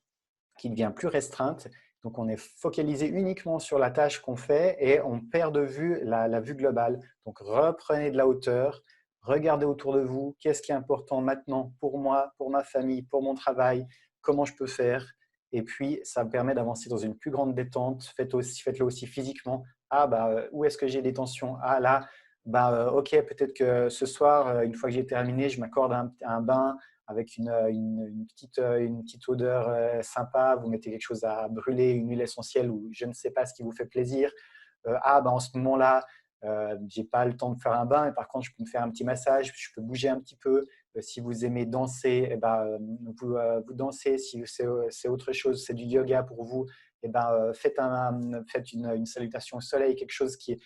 qui devient plus restreinte. Donc, on est focalisé uniquement sur la tâche qu'on fait et on perd de vue la vue globale. Donc, reprenez de la hauteur, regardez autour de vous, qu'est-ce qui est important maintenant pour moi, pour ma famille, pour mon travail, comment je peux faire. Et puis, ça me permet d'avancer dans une plus grande détente. Faites-le aussi physiquement. Ah, bah, où est-ce que j'ai des tensions? Ah, là, bah, ok, peut-être que ce soir, une fois que j'ai terminé, je m'accorde un bain avec une petite odeur sympa. Vous mettez quelque chose à brûler, une huile essentielle ou je ne sais pas ce qui vous fait plaisir. Ah, bah, en ce moment-là, je n'ai pas le temps de faire un bain, et par contre, je peux me faire un petit massage, je peux bouger un petit peu. Si vous aimez danser, eh ben, vous dansez. Si c'est autre chose, c'est du yoga pour vous, eh ben, faites une salutation au soleil, quelque chose qui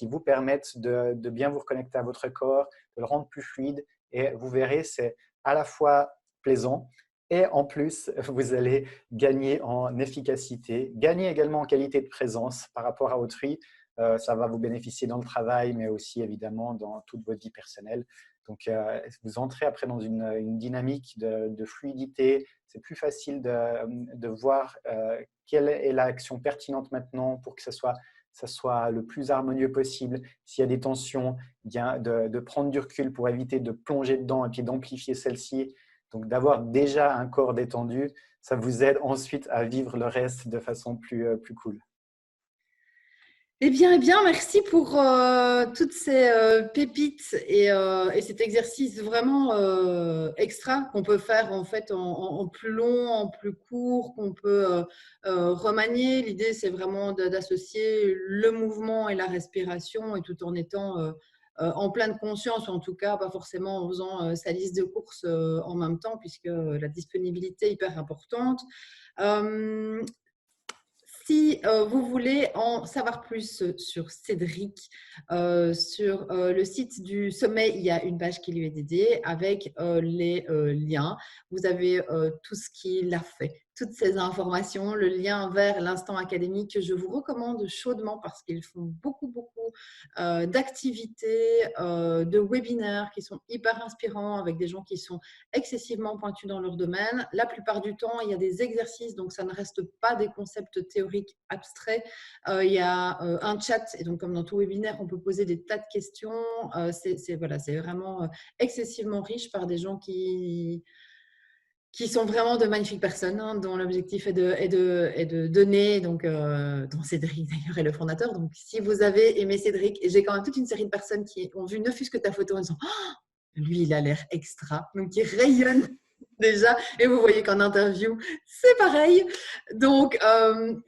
vous permette de bien vous reconnecter à votre corps, de le rendre plus fluide. Et vous verrez, c'est à la fois plaisant et en plus, vous allez gagner en efficacité, gagner également en qualité de présence par rapport à autrui. Ça va vous bénéficier dans le travail, mais aussi évidemment dans toute votre vie personnelle. Donc, vous entrez après dans une dynamique de fluidité. C'est plus facile de voir quelle est l'action pertinente maintenant pour que ça soit le plus harmonieux possible. S'il y a des tensions, bien de prendre du recul pour éviter de plonger dedans et puis d'amplifier celle-ci. Donc, d'avoir déjà un corps détendu, ça vous aide ensuite à vivre le reste de façon plus cool. Eh bien, merci pour toutes ces pépites et cet exercice vraiment extra qu'on peut faire en fait en plus long, en plus court, qu'on peut remanier. L'idée, c'est vraiment d'associer le mouvement et la respiration et tout en étant en pleine conscience, ou en tout cas pas forcément en faisant sa liste de courses en même temps, puisque la disponibilité est hyper importante. Euh, Si vous voulez en savoir plus sur Cédric, sur le site du sommet, il y a une page qui lui est dédiée avec les liens. Vous avez tout ce qu'il a fait, toutes ces informations, le lien vers l'instant académique que je vous recommande chaudement parce qu'ils font beaucoup d'activités, de webinaires qui sont hyper inspirants avec des gens qui sont excessivement pointus dans leur domaine. La plupart du temps, il y a des exercices, donc ça ne reste pas des concepts théoriques abstraits. Il y a un chat, et donc comme dans tout webinaire, on peut poser des tas de questions. C'est vraiment excessivement riche par des gens qui sont vraiment de magnifiques personnes, hein, dont l'objectif est de donner, donc, dont Cédric d'ailleurs est le fondateur. Donc, si vous avez aimé Cédric, et j'ai quand même toute une série de personnes qui ont vu ne fût-ce que ta photo en disant oh, lui, il a l'air extra, donc il rayonne déjà. Et vous voyez qu'en interview, c'est pareil. Donc,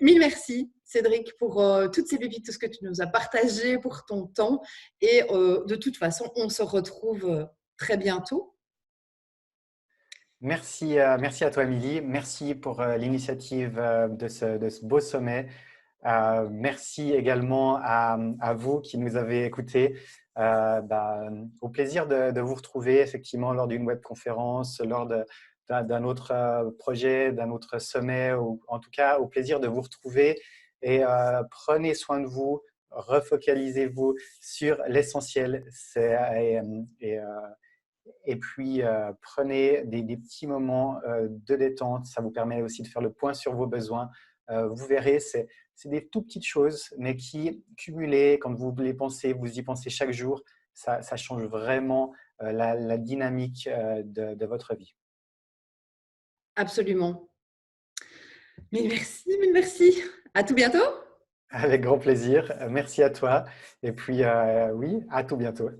mille merci, Cédric, pour toutes ces pépites, tout ce que tu nous as partagé, pour ton temps. Et de toute façon, on se retrouve très bientôt. Merci à toi, Émilie. Merci pour l'initiative de ce beau sommet. Merci également à vous qui nous avez écoutés. Au plaisir de vous retrouver effectivement lors d'une webconférence, lors d'un autre projet, d'un autre sommet, ou en tout cas au plaisir de vous retrouver. Et prenez soin de vous, refocalisez-vous sur l'essentiel. Et puis, prenez des petits moments de détente. Ça vous permet aussi de faire le point sur vos besoins. Vous verrez, c'est des tout petites choses, mais qui, cumulées, quand vous les pensez, vous y pensez chaque jour, ça change vraiment la dynamique de votre vie. Absolument. Mille merci, mille merci. À tout bientôt. Avec grand plaisir. Merci à toi. Et puis, oui, à tout bientôt.